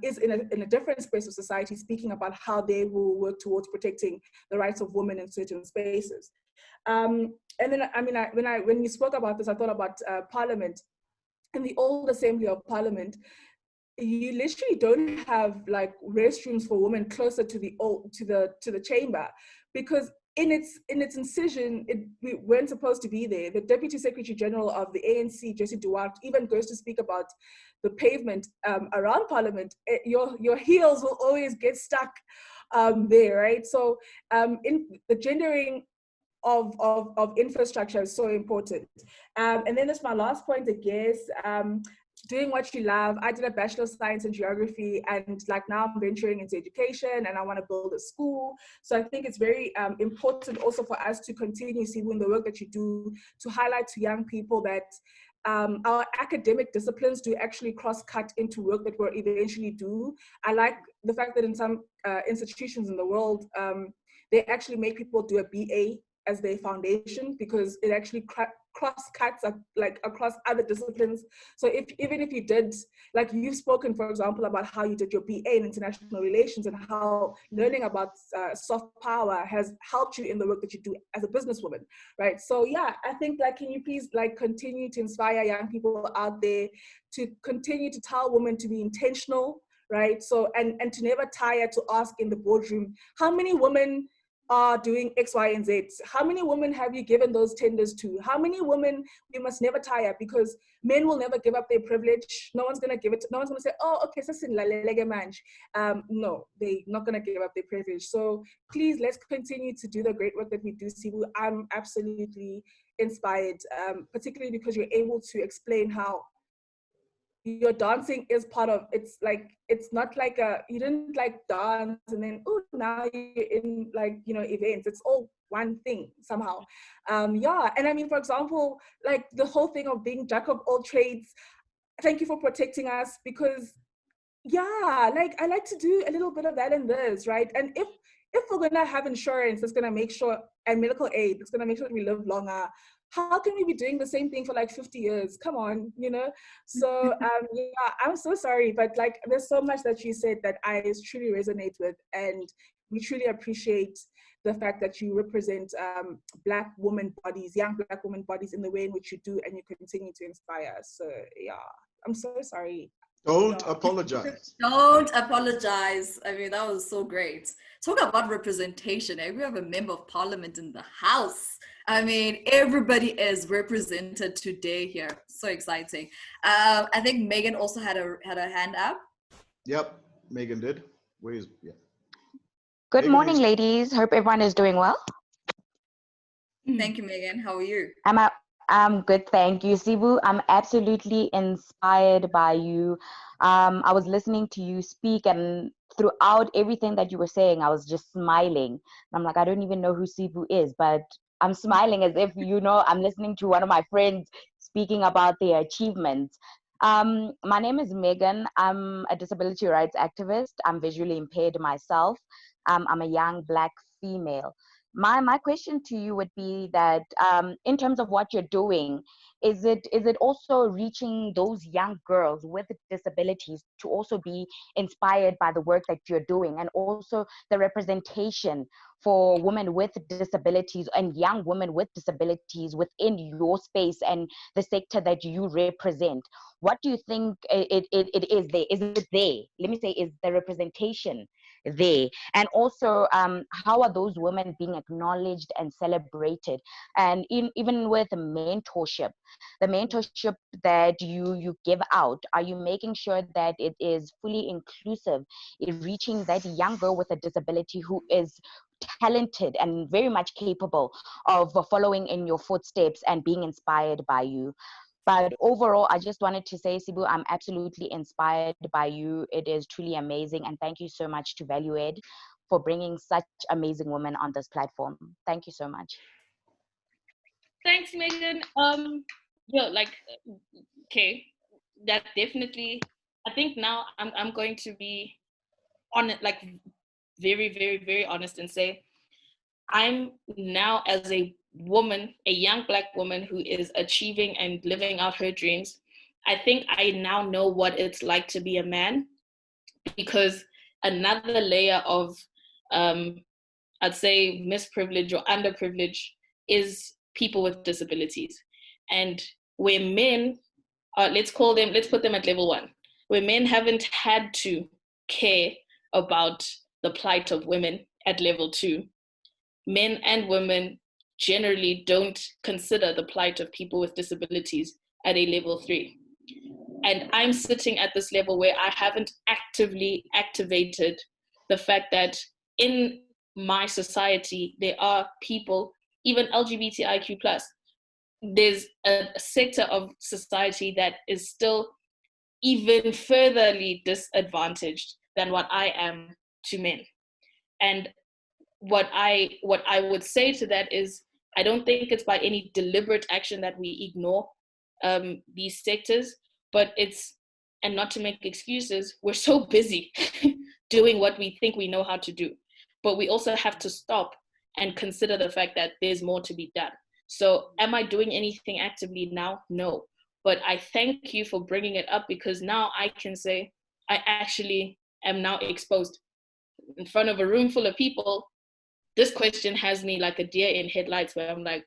is in a different space of society speaking about how they will work towards protecting the rights of women in certain spaces. And then, I mean, when you spoke about this, I thought about Parliament. In the old Assembly of Parliament, you literally don't have like restrooms for women closer to the chamber, because in its incision, we weren't supposed to be there. The Deputy Secretary General of the ANC, Jesse Duarte, even goes to speak about the pavement around Parliament. Your heels will always get stuck there, right? So in the gendering of infrastructure is so important. And then that's my last point, I guess. Doing what you love. I did a Bachelor of Science in Geography, and like now I'm venturing into education, and I want to build a school. So I think it's very important also for us to continue in the work that you do, to highlight to young people that our academic disciplines do actually cross-cut into work that we'll eventually do. I like the fact that in some institutions in the world, they actually make people do a BA as their foundation, because it actually cross-cuts, like across other disciplines. So even if you did, like you've spoken, for example, about how you did your BA in international relations and how learning about soft power has helped you in the work that you do as a businesswoman, right? So yeah, I think like, can you please like continue to inspire young people out there to continue to tell women to be intentional, right? So, and to never tire to ask in the boardroom, how many women are doing X, Y, and Z? How many women have you given those tenders to? How many women, we must never tire, because men will never give up their privilege. No one's gonna give it, no one's gonna say, oh, okay, no, they're not gonna give up their privilege. So please, let's continue to do the great work that we do, Sibu. I'm absolutely inspired, particularly because you're able to explain how your dancing is part of, it's like, it's not like you didn't like dance and then, oh, now you're in like, you know, events. It's all one thing somehow. Yeah, and I mean, for example, like the whole thing of being jack of all trades, thank you for protecting us, because yeah, like I like to do a little bit of that in this, right? And if we're gonna have insurance that's gonna make sure, and medical aid that's gonna make sure that we live longer, how can we be doing the same thing for like 50 years? Come on, you know? So yeah, I'm so sorry, but like there's so much that you said that I truly resonate with, and we truly appreciate the fact that you represent Black women bodies, young Black women bodies in the way in which you do, and you continue to inspire us. So yeah, I'm so sorry. Don't apologize. Don't apologize. I mean, that was so great. Talk about representation. We have a member of parliament in the house. I mean, everybody is represented today here. So exciting. I think Megan also had a hand up. Yep, Megan did. Yeah. Good Megan morning, ladies. Hope everyone is doing well. Thank you, Megan. How are you? I'm good, thank you, Sibu. I'm absolutely inspired by you. I was listening to you speak, and throughout everything that you were saying, I was just smiling. I'm like, I don't even know who Sibu is, but I'm smiling as if, you know, I'm listening to one of my friends speaking about their achievements. My name is Megan. I'm a disability rights activist. I'm visually impaired myself. I'm a young Black female. My question to you would be that in terms of what you're doing, is it also reaching those young girls with disabilities to also be inspired by the work that you're doing, and also the representation for women with disabilities and young women with disabilities within your space and the sector that you represent? What do you think it is there? Is it there? Let me say, is the representation there? And also, how are those women being acknowledged and celebrated? And even with mentorship, the mentorship that you give out, are you making sure that it is fully inclusive in reaching that young girl with a disability who is talented and very much capable of following in your footsteps and being inspired by you? But overall, I just wanted to say, Sibu, I'm absolutely inspired by you. It is truly amazing. And thank you so much to Value Ed for bringing such amazing women on this platform. Thank you so much. Thanks, Megan. Yeah, like, okay, that definitely, I think now I'm going to be on it, like very, very, very honest and say, I'm now, as a woman, a young Black woman who is achieving and living out her dreams, I think I now know what it's like to be a man, because another layer of, I'd say, misprivilege or underprivilege is people with disabilities. And where men, let's put them at level 1, where men haven't had to care about the plight of women at level 2, men and women generally don't consider the plight of people with disabilities at a level 3. And I'm sitting at this level where I haven't actively activated the fact that in my society, there are people, even LGBTIQ+, there's a sector of society that is still even furtherly disadvantaged than what I am to men. And what I would say to that is, I don't think it's by any deliberate action that we ignore these sectors, but it's, and not to make excuses, we're so busy doing what we think we know how to do. But we also have to stop and consider the fact that there's more to be done. So am I doing anything actively now? No. But I thank you for bringing it up, because now I can say I actually am now exposed in front of a room full of people. This question has me like a deer in headlights, where I'm like,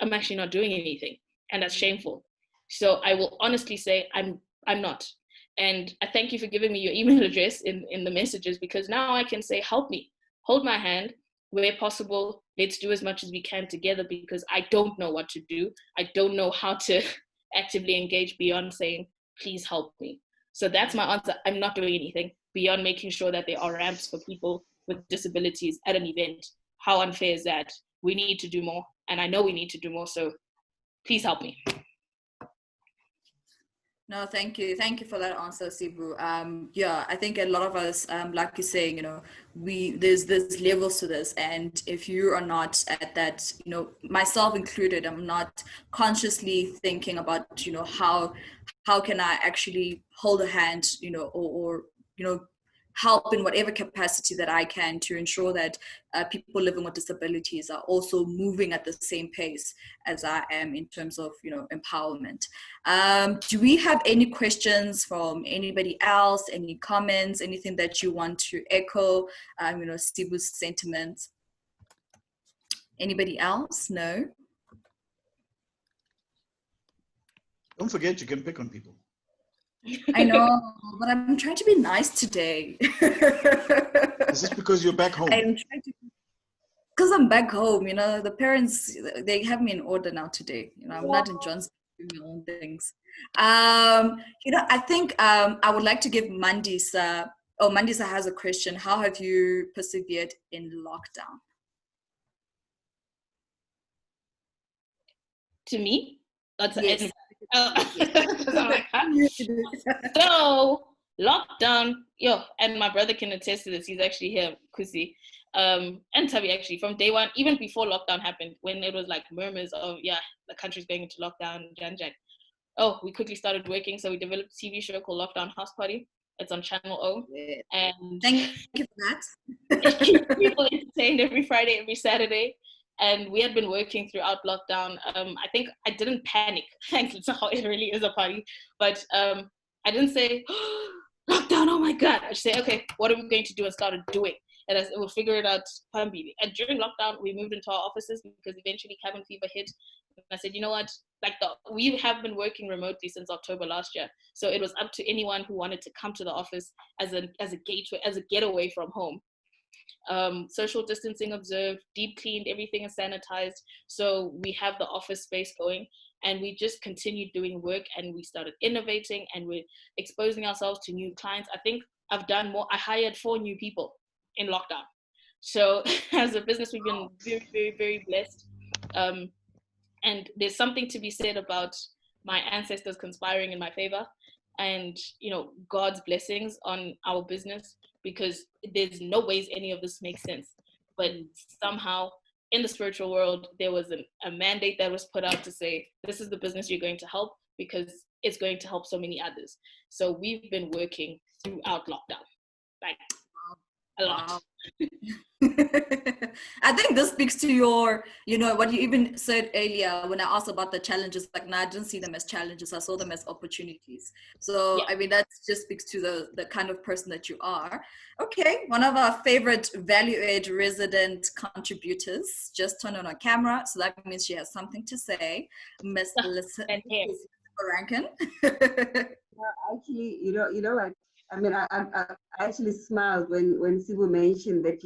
I'm actually not doing anything, and that's shameful. So I will honestly say I'm not. And I thank you for giving me your email address in the messages, because now I can say, help me, hold my hand where possible. Let's do as much as we can together, because I don't know what to do. I don't know how to actively engage beyond saying, please help me. So that's my answer. I'm not doing anything beyond making sure that there are ramps for people with disabilities at an event. How unfair is that? We need to do more, and I know we need to do more, so please help me. No, thank you. Thank you for that answer, Sibu. Yeah, I think a lot of us, like you're saying, there's levels to this, and if you are not at that, myself included, I'm not consciously thinking about, how can I actually hold a hand, or help in whatever capacity that I can to ensure that people living with disabilities are also moving at the same pace as I am in terms of, empowerment. Do we have any questions from anybody else? Any comments? Anything that you want to echo? Sibu's sentiments. Anybody else? No. Don't forget, you can pick on people. I know, but I'm trying to be nice today. Is this because you're back home? I'm trying to, because I'm back home. The parents, they have me in order now today. I'm not in John's doing my own things. I think I would like to give Mandisa. Oh, Mandisa has a question. How have you persevered in lockdown? To me? Yes. So lockdown, and my brother can attest to this. He's actually here, Kusi, and Tavi, actually, from day one, even before lockdown happened, when it was like murmurs of, the country's going into lockdown, Jan. Oh, we quickly started working, so we developed a TV show called Lockdown House Party. It's on Channel O, and thank you for that. It keeps people entertained every Friday, every Saturday. And we had been working throughout lockdown. I think I didn't panic. That's how it really is a party. But I didn't say, oh, lockdown, oh my God. I say, okay, what are we going to do? And started doing. And I said, we'll figure it out. And during lockdown, we moved into our offices because eventually cabin fever hit. And I said, you know what? We have been working remotely since October last year. So it was up to anyone who wanted to come to the office as a gateway, as a getaway from home. Social distancing observed, deep cleaned, everything is sanitized. So we have the office space going, and we just continued doing work, and we started innovating, and we're exposing ourselves to new clients. I think I've done more. I hired 4 new people in lockdown. So as a business, we've been very, very, very blessed. And there's something to be said about my ancestors conspiring in my favor, and God's blessings on our business, because there's no ways any of this makes sense. But somehow in the spiritual world, there was a mandate that was put out to say, this is the business you're going to help, because it's going to help so many others. So we've been working throughout lockdown, like a lot. Wow. I think this speaks to your, what you even said earlier when I asked about the challenges. Like, no, I didn't see them as challenges. I saw them as opportunities. So, yeah. I mean, that just speaks to the kind of person that you are. Okay, one of our favorite Value-Aid resident contributors just turned on her camera. So that means she has something to say. Miss Rankin. Actually, you know what? I mean, I actually smiled when Sibu mentioned that,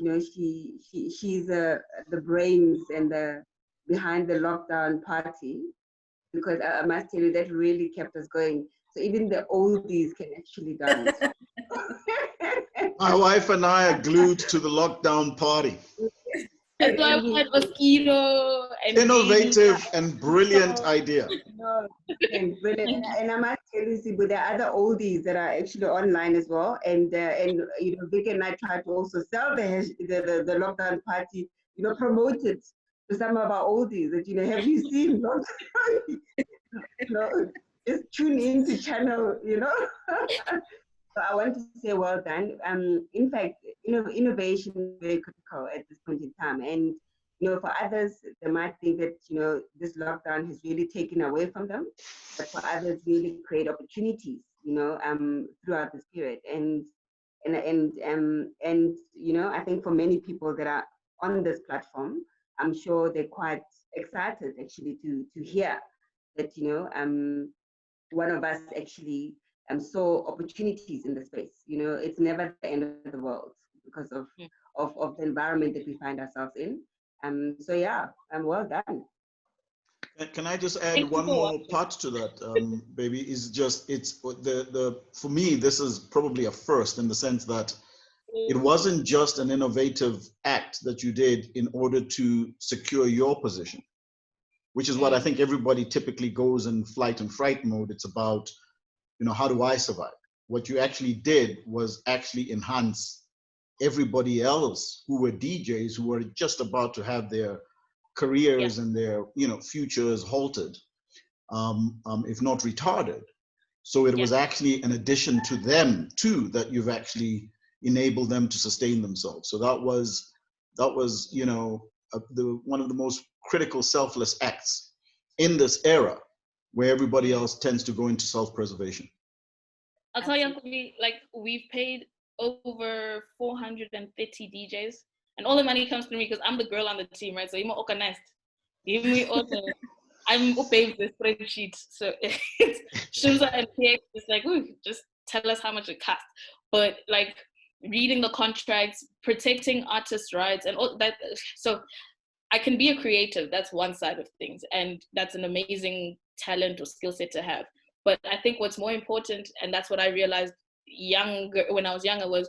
she's the brains and the behind the lockdown party, because I must tell you that really kept us going. So even the oldies can actually dance. My wife and I are glued to the lockdown party. That's why I had mosquito and innovative and brilliant idea. No, brilliant. And I must tell you, Sibu, there are other oldies that are actually online as well. And Vic and I try to also sell the lockdown party, promote it to some of our oldies. That have you seen lockdown? Just tune into channel. So I want to say well done. In fact, innovation is very critical at this point in time. And you know, for others, they might think that, you know, this lockdown has really taken away from them, but for others, really create opportunities, you know, throughout this period. And you know, I think for many people that are on this platform, I'm sure they're quite excited actually to hear that, you know, one of us actually saw opportunities in the space. You know, it's never the end of the world because of the environment that we find ourselves in. So yeah, well done. Can I just add one more part to that, baby? Is just it's the for me this is probably a first in the sense that it wasn't just an innovative act that you did in order to secure your position, which is what I think everybody typically goes in flight and fright mode. It's about, you know, how do I survive? What you actually did was actually enhance everybody else who were DJs who were just about to have their careers and their, you know, futures halted, if not retarded. So it was actually an addition to them too, that you've actually enabled them to sustain themselves. So that was, you know, one of the most critical selfless acts in this era, where everybody else tends to go into self-preservation. I'll tell you, like, we've paid over 430 DJs, and all the money comes to me because I'm the girl on the team, right? So I'm organized. I'm obeying the spreadsheet. So it's Shumza and PX, it's like, ooh, just tell us how much it costs. But like reading the contracts, protecting artists' rights, and all that. So I can be a creative. That's one side of things, and that's an amazing talent or skill set to have. But I think what's more important, and that's what I realized when I was younger, was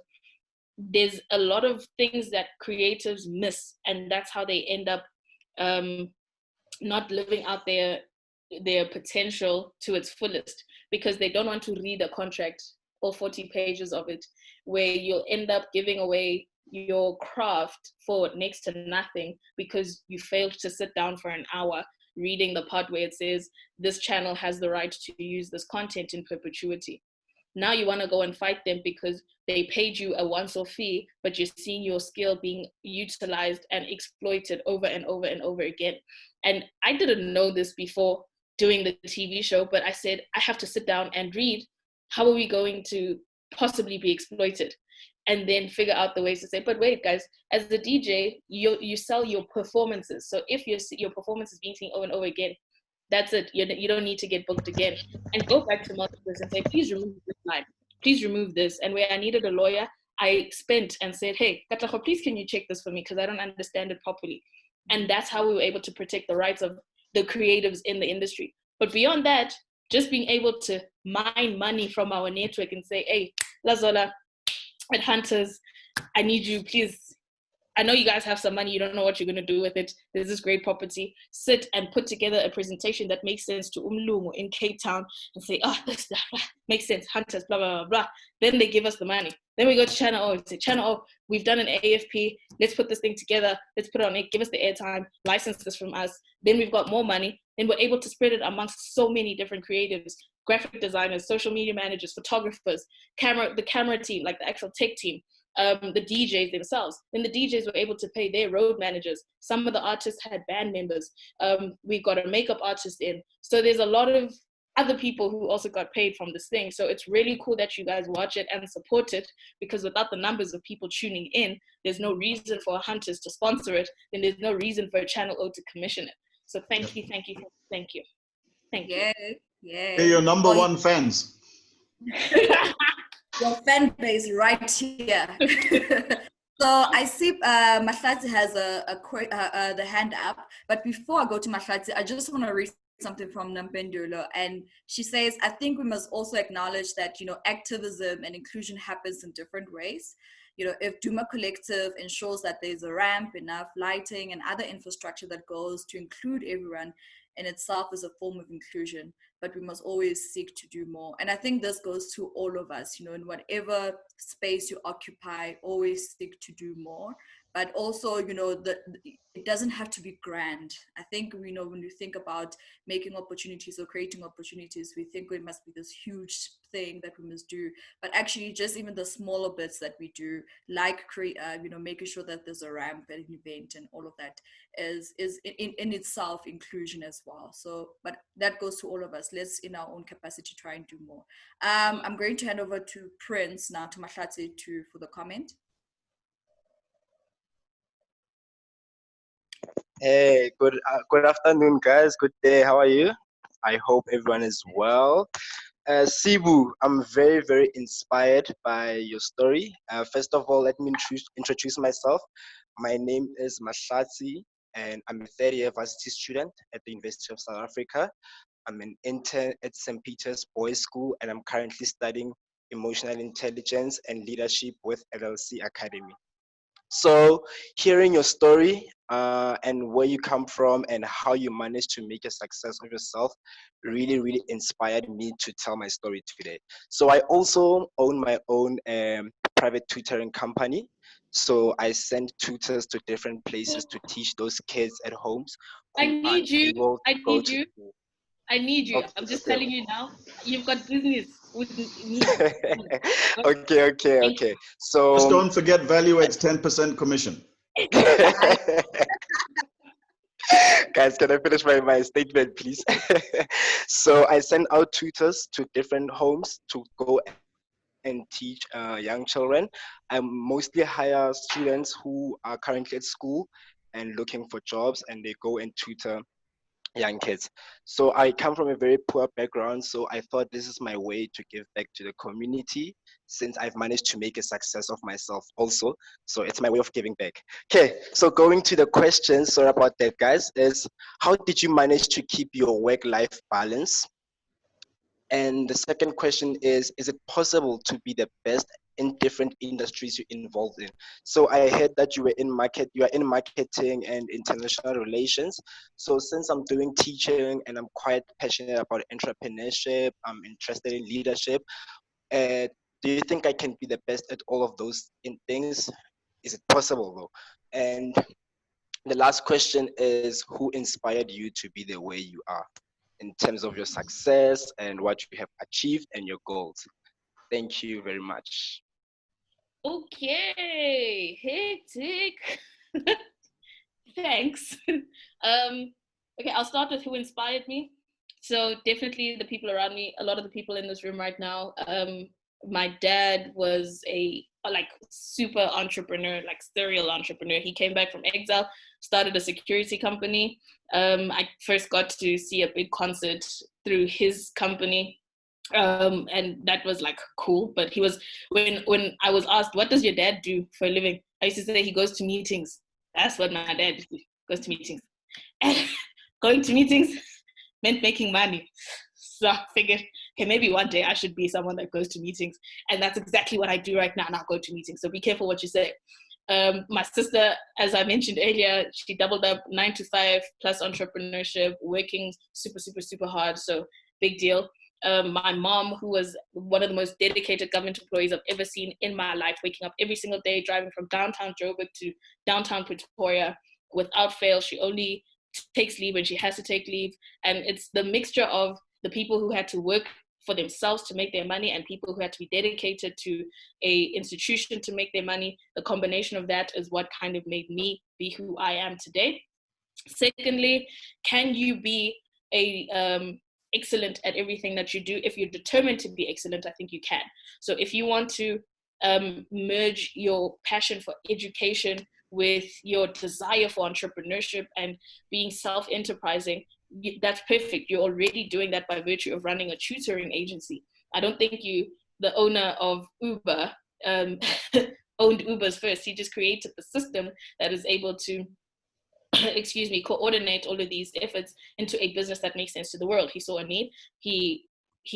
there's a lot of things that creatives miss, and that's how they end up not living out their potential to its fullest, because they don't want to read a contract, all 40 pages of it, where you'll end up giving away your craft for next to nothing because you failed to sit down for an hour reading the part where it says this channel has the right to use this content in perpetuity. Now you want to go and fight them because they paid you a once-off fee, but you're seeing your skill being utilized and exploited over and over and over again. And I didn't know this before doing the TV show, but I said, I have to sit down and read, how are we going to possibly be exploited? And then figure out the ways to say, but wait, guys, as the DJ, you sell your performances. So if your performance is being seen over and over again, that's it. You don't need to get booked again. And go back to multiples and say, please remove this line. Please remove this. And where I needed a lawyer, I spent and said, hey, Katlaho, please can you check this for me? Because I don't understand it properly. And that's how we were able to protect the rights of the creatives in the industry. But beyond that, just being able to mine money from our network and say, hey, Lazola, at Hunters, I need you, please. I know you guys have some money, you don't know what you're going to do with it. There's this great property. Sit and put together a presentation that makes sense to Umlungu in Cape Town and say, oh, this makes sense, Hunters, blah, blah, blah, blah. Then they give us the money. Then we go to Channel O and say, Channel O, we've done an AFP. Let's put this thing together. Let's put it on it. Give us the airtime. License this from us. Then we've got more money. Then we're able to spread it amongst so many different creatives, graphic designers, social media managers, photographers, the camera team, like the actual tech team. The DJs themselves. Then the DJs were able to pay their road managers. Some of the artists had band members. We got a makeup artist in. So there's a lot of other people who also got paid from this thing. So it's really cool that you guys watch it and support it, because without the numbers of people tuning in, there's no reason for Hunters to sponsor it. Then there's no reason for Channel O to commission it. So thank you. Thank you. Yeah. They're your number one fans. Your fan base right here. So I see Mahlatsi has the hand up, but before I go to Mahlatsi, I just want to read something from Nampendulo, and she says, I think we must also acknowledge that, you know, activism and inclusion happens in different ways. You know, if Duma Collective ensures that there's a ramp, enough lighting and other infrastructure that goes to include everyone, in itself is a form of inclusion, but we must always seek to do more. And I think this goes to all of us, you know, in whatever space you occupy, always seek to do more, but also, it doesn't have to be grand. I think, when you think about making opportunities or creating opportunities, we think it must be this huge thing that we must do, but actually just even the smaller bits that we do, like making sure that there's a ramp at an event and all of that is in itself inclusion as well. So, but that goes to all of us. Let's, in our own capacity, try and do more. I'm going to hand over to Prince now, to Mahlatsi, for the comment. Hey, good afternoon, guys. Good day. How are you? I hope everyone is well. Sibu, I'm very, very inspired by your story. First of all, let me introduce myself. My name is Mahlatsi, and I'm a third-year varsity student at the University of South Africa. I'm an intern at St. Peter's Boys School, and I'm currently studying emotional intelligence and leadership with LLC Academy. So hearing your story and where you come from and how you managed to make a success of yourself really, really inspired me to tell my story today. So I also own my own private tutoring company. So I send tutors to different places to teach those kids at homes who I need you. I need you. Okay, I'm just okay. telling you now. You've got business with me. Okay. So Just don't forget Value adds 10% commission. Guys, can I finish my statement, please? So I send out tutors to different homes to go and teach young children. I mostly hire students who are currently at school and looking for jobs, and they go and tutor young kids. So I come from a very poor background, so I thought this is my way to give back to the community since I've managed to make a success of myself also. So it's my way of giving back. Okay, so going to the question, sorry about that, guys, is how did you manage to keep your work-life balance? And the second question is it possible to be the best in different industries you're involved in? So I heard that you are in marketing and international relations. So since I'm doing teaching and I'm quite passionate about entrepreneurship, I'm interested in leadership, do you think I can be the best at all of those things? Is it possible though? And the last question is who inspired you to be the way you are in terms of your success and what you have achieved and your goals? Thank you very much. Okay, hey Tick. Thanks. Okay, I'll start with who inspired me. So definitely the people around me, a lot of the people in this room right now. My dad was a super entrepreneur, like serial entrepreneur. He came back from exile, started a security company. I first got to see a big concert through his company. And that was like cool. But he was, when I was asked, what does your dad do for a living? I used to say he goes to meetings. That's what my dad goes to meetings. And going to meetings meant making money. So I figured, okay, maybe one day I should be someone that goes to meetings. And that's exactly what I do right now. Now go to meetings. So be careful what you say. My sister, as I mentioned earlier, she doubled up 9 to 5 plus entrepreneurship, working super, super, super hard. So big deal. My mom, who was one of the most dedicated government employees I've ever seen in my life, waking up every single day, driving from downtown Joburg to downtown Pretoria without fail. She only takes leave when she has to take leave. And it's the mixture of the people who had to work for themselves to make their money and people who had to be dedicated to a institution to make their money. The combination of that is what kind of made me be who I am today. Secondly, can you be excellent at everything that you do? If you're determined to be excellent, I think you can. So if you want to merge your passion for education with your desire for entrepreneurship and being self-enterprising, that's perfect. You're already doing that by virtue of running a tutoring agency. I don't think the owner of Uber, owned Ubers first. He just created the system that is able to coordinate all of these efforts into a business that makes sense to the world. He saw a need, he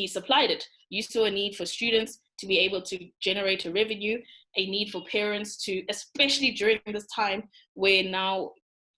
supplied it. You saw a need for students to be able to generate a revenue, a need for parents to, especially during this time where now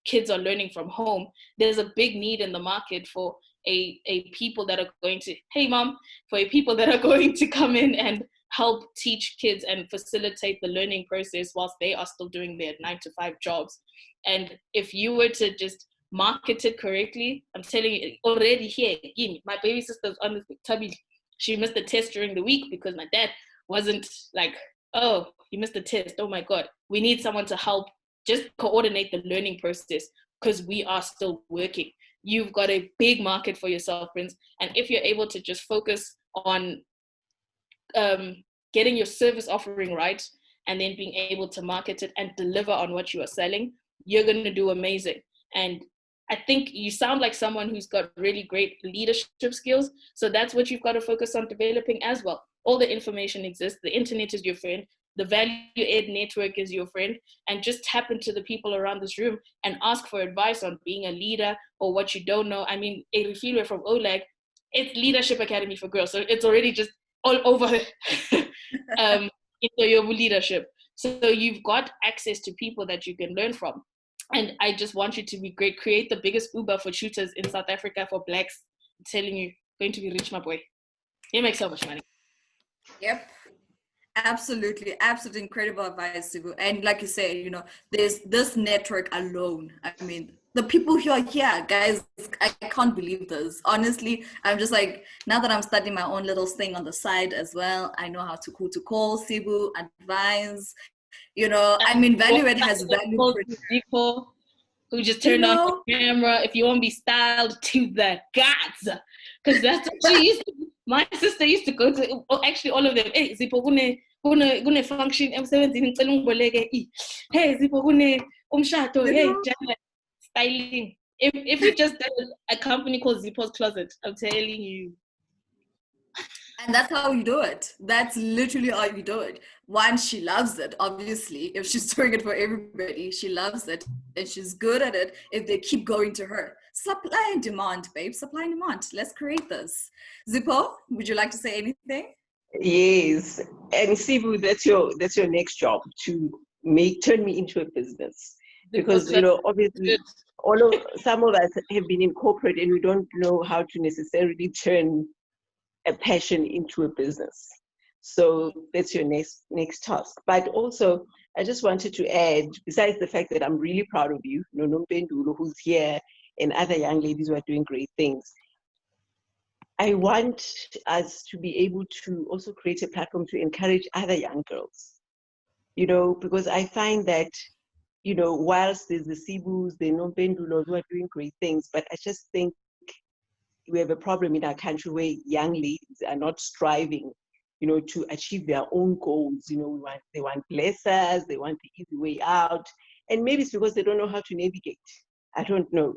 kids are learning from home, there's a big need in the market for a people that are going to, hey mom, for a people that are going to come in and help teach kids and facilitate the learning process whilst they are still doing their 9-to-5 jobs. And if you were to just market it correctly, I'm telling you, already here, my baby sister's on this tubby. She missed the test during the week because my dad wasn't like, oh, you missed the test. Oh my God. We need someone to help just coordinate the learning process because we are still working. You've got a big market for yourself, Prince. And if you're able to just focus on getting your service offering right and then being able to market it and deliver on what you are selling, you're going to do amazing. And I think you sound like someone who's got really great leadership skills. So that's what you've got to focus on developing as well. All the information exists. The internet is your friend. The value add network is your friend. And just tap into the people around this room and ask for advice on being a leader or what you don't know. I mean, Erifilwe from OLAG, it's Leadership Academy for Girls. So it's already just all over into your leadership. So you've got access to people that you can learn from. And I just want you to be great. Create the biggest Uber for shooters in South Africa for blacks. I'm telling you, going to be rich, my boy. You make so much money. Yep. Absolutely, absolutely incredible advice, Sibu. And like you say, you know, there's this network alone. I mean, the people who are here, guys, I can't believe this. Honestly, I'm just like, now that I'm starting my own little thing on the side as well, I know how to call Sibu, advise. You know, I mean, Value Add has value. People who just turned on the camera. If you want to be styled to the gods, because that's what she used to. My sister used to go to. Actually, all of them. Hey, Zippo, gune function. Hey, Zippo, gune umshato. Hey, styling. If you just did a company called Zippo's Closet, I'm telling you. And that's how you do it. That's literally how you do it. One, she loves it, obviously. If she's doing it for everybody, she loves it. And she's good at it if they keep going to her. Supply and demand, babe. Supply and demand. Let's create this. Zippo, would you like to say anything? Yes. And Sibu, that's your next job, to turn me into a business. Because, you know, obviously, some of us have been in corporate and we don't know how to necessarily turn a passion into a business. So that's your next task. But also, I just wanted to add, besides the fact that I'm really proud of you, Nono Mpendulo, who's here, and other young ladies who are doing great things, I want us to be able to also create a platform to encourage other young girls, you know, because I find that, you know, whilst there's the Sibus, the Nompendulos who are doing great things, but I just think we have a problem in our country where young ladies are not striving, you know, to achieve their own goals. You know, they want blessers, they want the easy way out, and maybe it's because they don't know how to navigate. I don't know,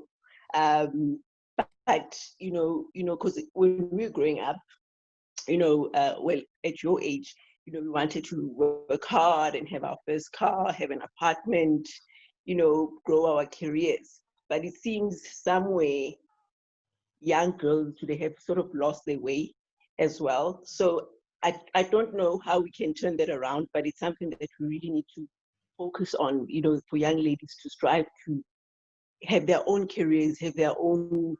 but you know, because when we were growing up, you know, well, at your age, you know, we wanted to work hard and have our first car, have an apartment, you know, grow our careers. But it seems somewhere young girls, they have sort of lost their way as well. So I don't know how we can turn that around, but it's something that we really need to focus on, you know, for young ladies to strive to have their own careers, have their own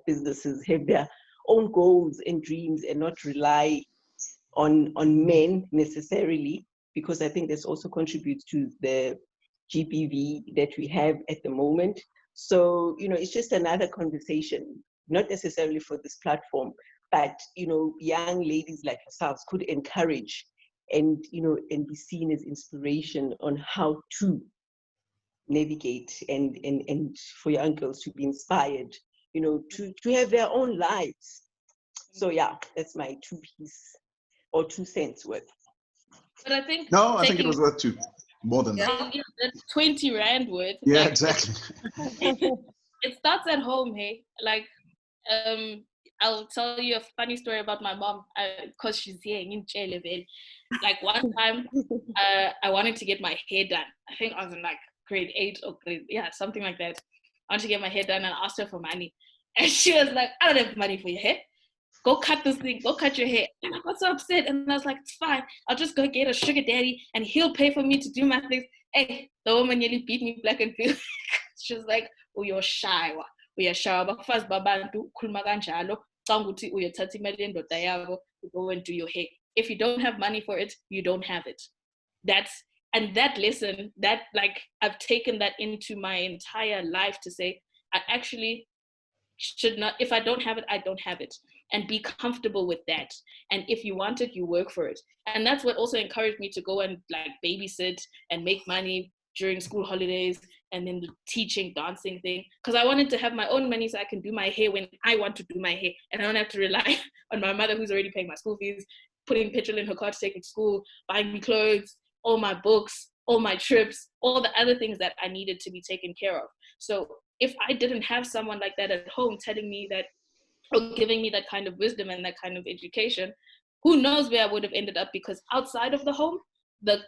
businesses, have their own goals and dreams, and not rely on men necessarily, because I think this also contributes to the GBV that we have at the moment. So, you know, it's just another conversation, not necessarily for this platform, but, you know, young ladies like yourselves could encourage and, you know, and be seen as inspiration on how to navigate and for young girls to be inspired, you know, to have their own lives. So yeah, that's my 2 cents worth. But I think I think it was worth 2. More than that. The 20 Rand worth. Yeah, like, exactly. It starts at home, hey. Like, I'll tell you a funny story about my mom, because she's here in Chile. Like one time, I wanted to get my hair done. I think I was in like grade 8 or something like that. I wanted to get my hair done and I asked her for money. And she was like, I don't have money for your hair. Go cut this thing, go cut your hair. And I got so upset. And I was like, it's fine. I'll just go get a sugar daddy and he'll pay for me to do my things. Hey, the woman nearly beat me black and blue. She was like, oh, you're shy. Uyashawa bakufazi babantu ukhuluma kanjalo xa ukuthi uyothatha imali yendoda yabo to go and do your hair. If you don't have money for it, you don't have it. And that lesson, that like, I've taken that into my entire life to say, I actually should not, if I don't have it, I don't have it, and be comfortable with that. And if you want it, you work for it. And that's what also encouraged me to go and like babysit and make money during school holidays, and then the teaching, dancing thing, because I wanted to have my own money so I can do my hair when I want to do my hair, and I don't have to rely on my mother, who's already paying my school fees, putting petrol in her car to take me to school, buying me clothes, all my books, all my trips, all the other things that I needed to be taken care of. So if I didn't have someone like that at home telling me that, or giving me that kind of wisdom and that kind of education, who knows where I would have ended up, because outside of the home, the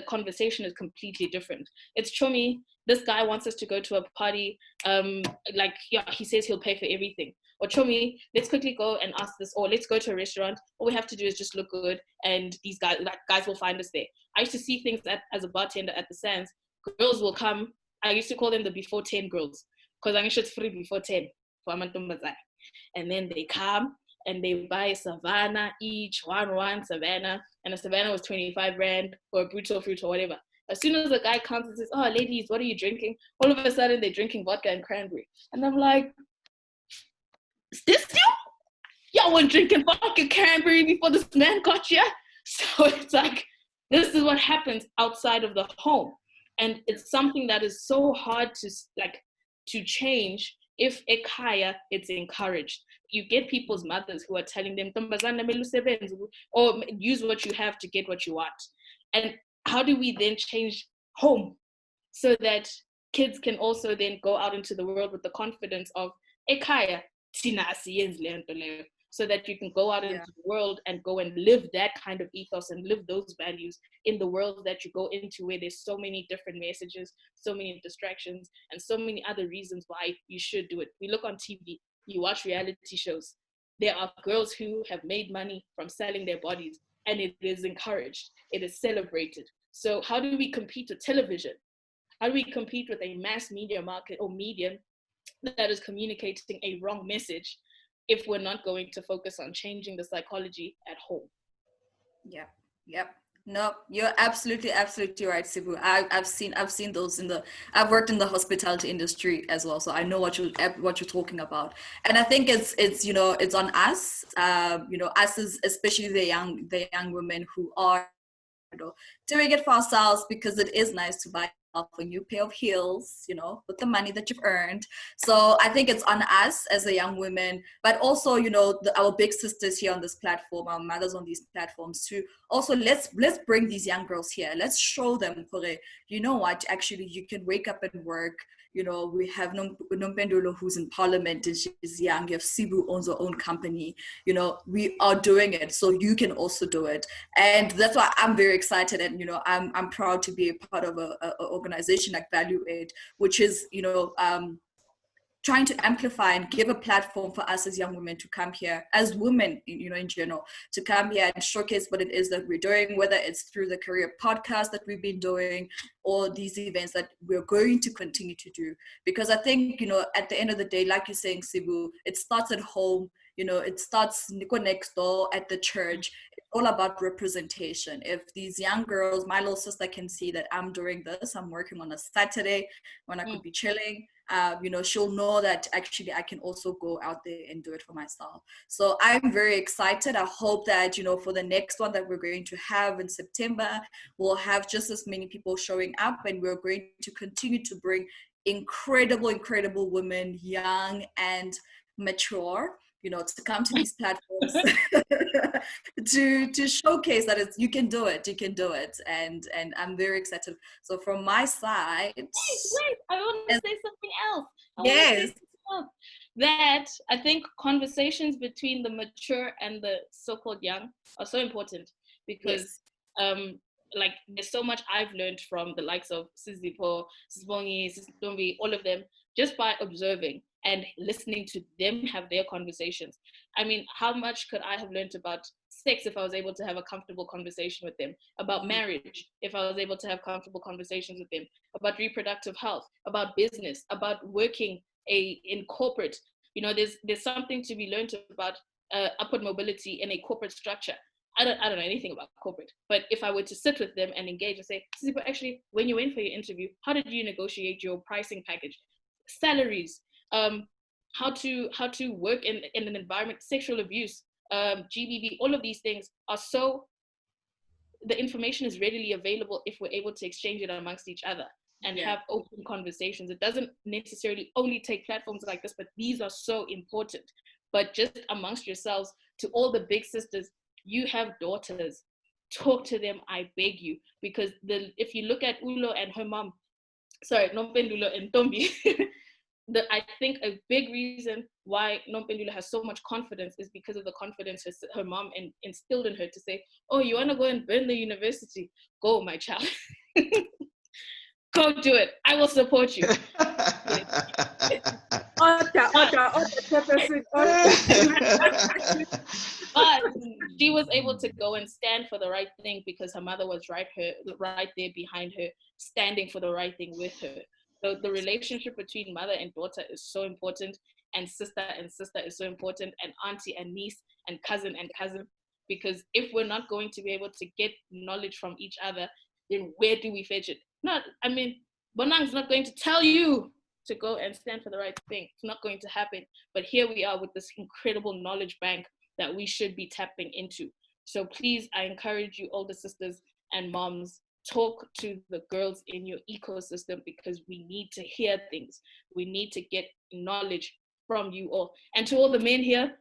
conversation is completely different. It's Chomi, this guy wants us to go to a party, like, yeah, he says he'll pay for everything. Or Chomi, let's quickly go and ask this, or let's go to a restaurant. All we have to do is just look good, and these guys, like, guys will find us there. I used to see things as a bartender at the Sands. Girls will come. I used to call them the before 10 girls, because I'm sure it's free before 10 for Amantumbazai. And then they come and they buy Savannah each, one Savannah, and a Savannah was 25 rand for a brutal fruit or whatever. As soon as the guy comes and says, "Oh, ladies, what are you drinking?" All of a sudden they're drinking vodka and cranberry. And I'm like, is this you? Y'all weren't drinking vodka cranberry before this man got you? So it's like, this is what happens outside of the home. And it's something that is so hard to change. If ekhaya, it's encouraged. You get people's mothers who are telling them, or use what you have to get what you want. And how do we then change home so that kids can also then go out into the world with the confidence of ekhaya, so that you can go out into the world and go and live that kind of ethos and live those values in the world that you go into, where there's so many different messages, so many distractions, and so many other reasons why you should do it. We look on TV, you watch reality shows. There are girls who have made money from selling their bodies, and it is encouraged, it is celebrated. So how do we compete with television? How do we compete with a mass media market or medium that is communicating a wrong message, if we're not going to focus on changing the psychology at home? Yep. No, you're absolutely right, Sibu. I've seen those I've worked in the hospitality industry as well, so I know what you're talking about. And I think it's it's on us, us as, especially the young women who are doing it for ourselves, because it is nice to buy a new pair of heels, with the money that you've earned. So I think it's on us as a young women, but also, our big sisters here on this platform, our mothers on these platforms, to also let's bring these young girls here. Let's show them, you know what, actually you can wake up and work. We have Nompendulo, who's in parliament and she's young. You have Sibu, owns her own company. We are doing it, so you can also do it. And that's why I'm very excited, and I'm proud to be a part of a organization like Valour, which is trying to amplify and give a platform for us as young women to come here, as women, in general, to come here and showcase what it is that we're doing, whether it's through the career podcast that we've been doing, or these events that we're going to continue to do. Because I think, at the end of the day, like you're saying, Sibu, it starts at home. It starts next door at the church. It's all about representation. If these young girls, my little sister can see that I'm doing this, I'm working on a Saturday when I could be chilling, she'll know that actually I can also go out there and do it for myself. So I'm very excited. I hope that, for the next one that we're going to have in September, we'll have just as many people showing up, and we're going to continue to bring incredible women, young and mature, to come to these platforms to showcase that you can do it, and I'm very excited. So from my side, wait, I want to say something else. Yes. That I think conversations between the mature and the so-called young are so important, because like, there's so much I've learned from the likes of Sizipo, Sisbongi, Sisdombi, all of them, just by observing and listening to them have their conversations. I mean, how much could I have learned about sex if I was able to have a comfortable conversation with them, about marriage if I was able to have comfortable conversations with them, about reproductive health, about business, about working in corporate. There's something to be learned about upward mobility in a corporate structure. I don't know anything about corporate, but if I were to sit with them and engage and say, but actually, when you went for your interview, how did you negotiate your pricing package, salaries, how to work in an environment, sexual abuse, GBV, all of these things are so, the information is readily available if we're able to exchange it amongst each other and have open conversations. It doesn't necessarily only take platforms like this, but these are so important. But just amongst yourselves, to all the big sisters, you have daughters, talk to them, I beg you, because if you look at Ulo and her mom, sorry, Nompendulo and Tombi, I think a big reason why Nompendulo has so much confidence is because of the confidence her mom instilled in her to say, oh, you want to go and burn the university? Go, my child. Go do it. I will support you. But she was able to go and stand for the right thing because her mother was right there behind her, standing for the right thing with her. So the relationship between mother and daughter is so important, and sister is so important, and auntie and niece and cousin, because if we're not going to be able to get knowledge from each other, then where do we fetch it? Bonang's not going to tell you to go and stand for the right thing. It's not going to happen. But here we are with this incredible knowledge bank that we should be tapping into. So please, I encourage you, older sisters and moms, talk to the girls in your ecosystem, because we need to hear things. We need to get knowledge from you all. And to all the men here,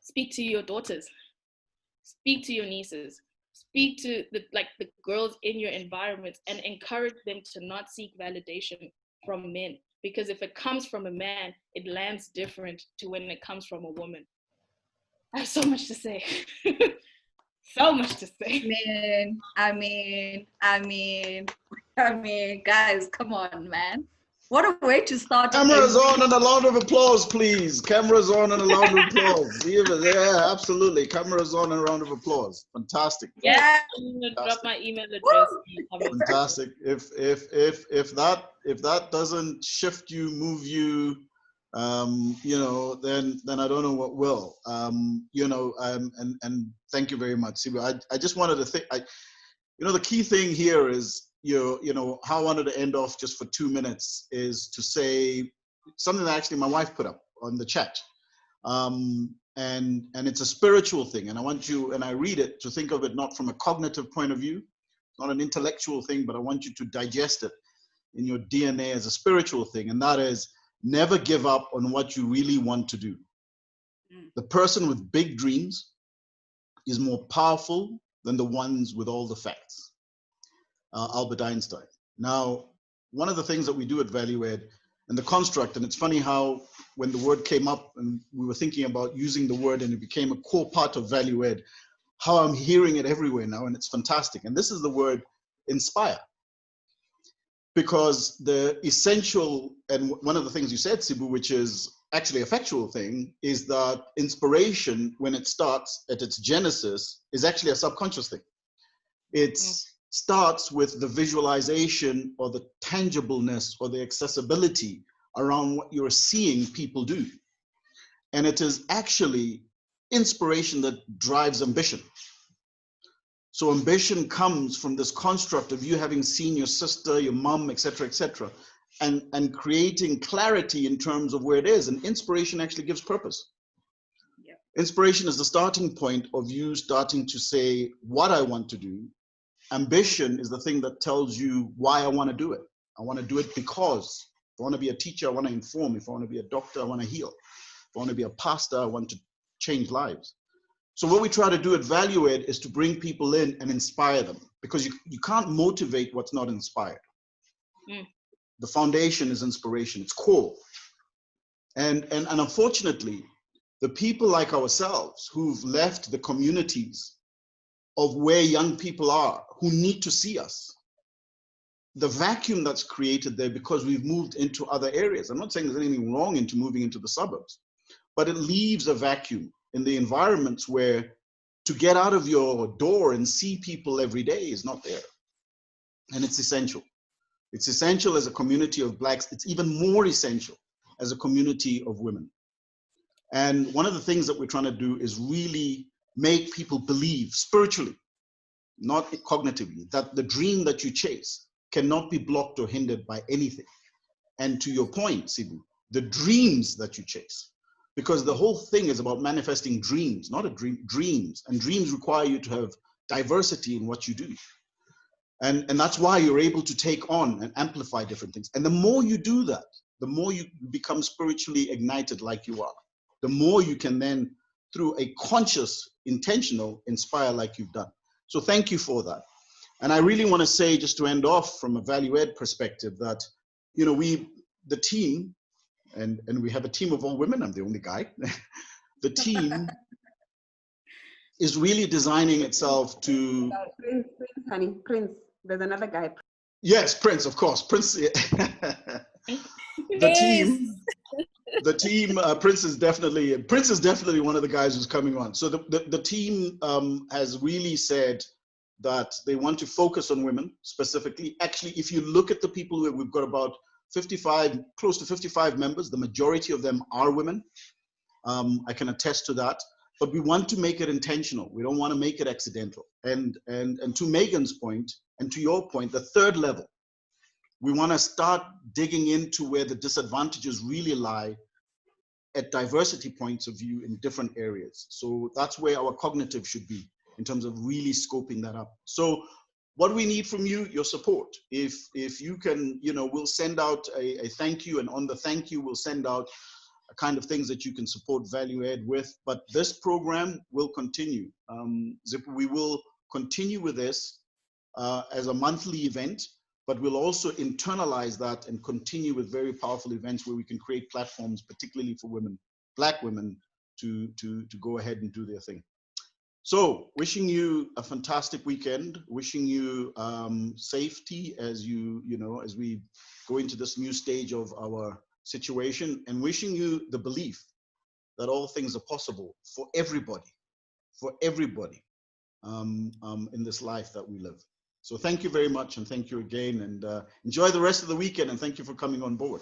speak to your daughters, speak to your nieces, speak to the girls in your environment, and encourage them to not seek validation from men. Because if it comes from a man, it lands different to when it comes from a woman. I have so much to say. So much to say. I mean, guys, come on, man. What a way to start. Cameras on and a round of applause, please. Cameras on and a round of applause. Yeah, absolutely. Cameras on and a round of applause. Fantastic. Yeah, I'm gonna drop my email address. Fantastic. If that doesn't shift you, move you, then I don't know what will. And thank you very much, Sibu. I just wanted to think. The key thing here is how I wanted to end off just for 2 minutes is to say something that actually my wife put up on the chat, and it's a spiritual thing, and I want you, and I read it, to think of it not from a cognitive point of view, not an intellectual thing, but I want you to digest it in your DNA as a spiritual thing, and that is, never give up on what you really want to do. The person with big dreams is more powerful than the ones with all the facts. Albert Einstein. Now, one of the things that we do at Value Ed and the construct, and it's funny how when the word came up and we were thinking about using the word and it became a core part of Value Ed, how I'm hearing it everywhere now, and it's fantastic. And this is the word inspire. Because the essential, and one of the things you said, Sibu, which is actually a factual thing, is that inspiration, when it starts at its genesis, is actually a subconscious thing. It starts with the visualization or the tangibleness or the accessibility around what you're seeing people do. And it is actually inspiration that drives ambition. So ambition comes from this construct of you having seen your sister, your mom, et cetera, and creating clarity in terms of where it is. And inspiration actually gives purpose. Yeah. Inspiration is the starting point of you starting to say what I want to do. Ambition is the thing that tells you why I want to do it. I want to do it because if I want to be a teacher, I want to inform. If I want to be a doctor, I want to heal. If I want to be a pastor, I want to change lives. So what we try to do at Value Ed is to bring people in and inspire them, because you can't motivate what's not inspired. The foundation is inspiration, it's core. And unfortunately, the people like ourselves who've left the communities of where young people are, who need to see us, the vacuum that's created there because we've moved into other areas. I'm not saying there's anything wrong into moving into the suburbs, but it leaves a vacuum in the environments where to get out of your door and see people every day is not there. And it's essential. It's essential as a community of Blacks. It's even more essential as a community of women. And one of the things that we're trying to do is really make people believe spiritually, not cognitively, that the dream that you chase cannot be blocked or hindered by anything. And to your point, Sibu, the dreams that you chase, because the whole thing is about manifesting dreams, not a dream, dreams. And dreams require you to have diversity in what you do. And that's why you're able to take on and amplify different things. And the more you do that, the more you become spiritually ignited like you are, the more you can then, through a conscious, intentional, inspire like you've done. So thank you for that. And I really want to say, just to end off from a value add perspective, that, you know, the team, and we have a team of all women, I'm the only guy, the team is really designing itself to... Prince, honey, Prince, there's another guy. Yes, Prince, of course, Prince. The team, Prince is definitely one of the guys who's coming on. So the team has really said that they want to focus on women specifically. Actually, if you look at the people we've got about 55, close to 55 members, the majority of them are women. I can attest to that. But we want to make it intentional. We don't want to make it accidental. And to Megan's point, and to your point, the third level, we want to start digging into where the disadvantages really lie at diversity points of view in different areas. So that's where our cognitive should be in terms of really scoping that up. So what we need from you, your support. If you can, you know, we'll send out a thank you, and on the thank you, we'll send out a kind of things that you can support Value Add with. But this program will continue. We will continue with this as a monthly event, but we'll also internalize that and continue with very powerful events where we can create platforms, particularly for women, Black women, to go ahead and do their thing. So wishing you a fantastic weekend, wishing you safety as as we go into this new stage of our situation, and wishing you the belief that all things are possible for everybody in this life that we live. So thank you very much, and thank you again, and enjoy the rest of the weekend, and thank you for coming on board.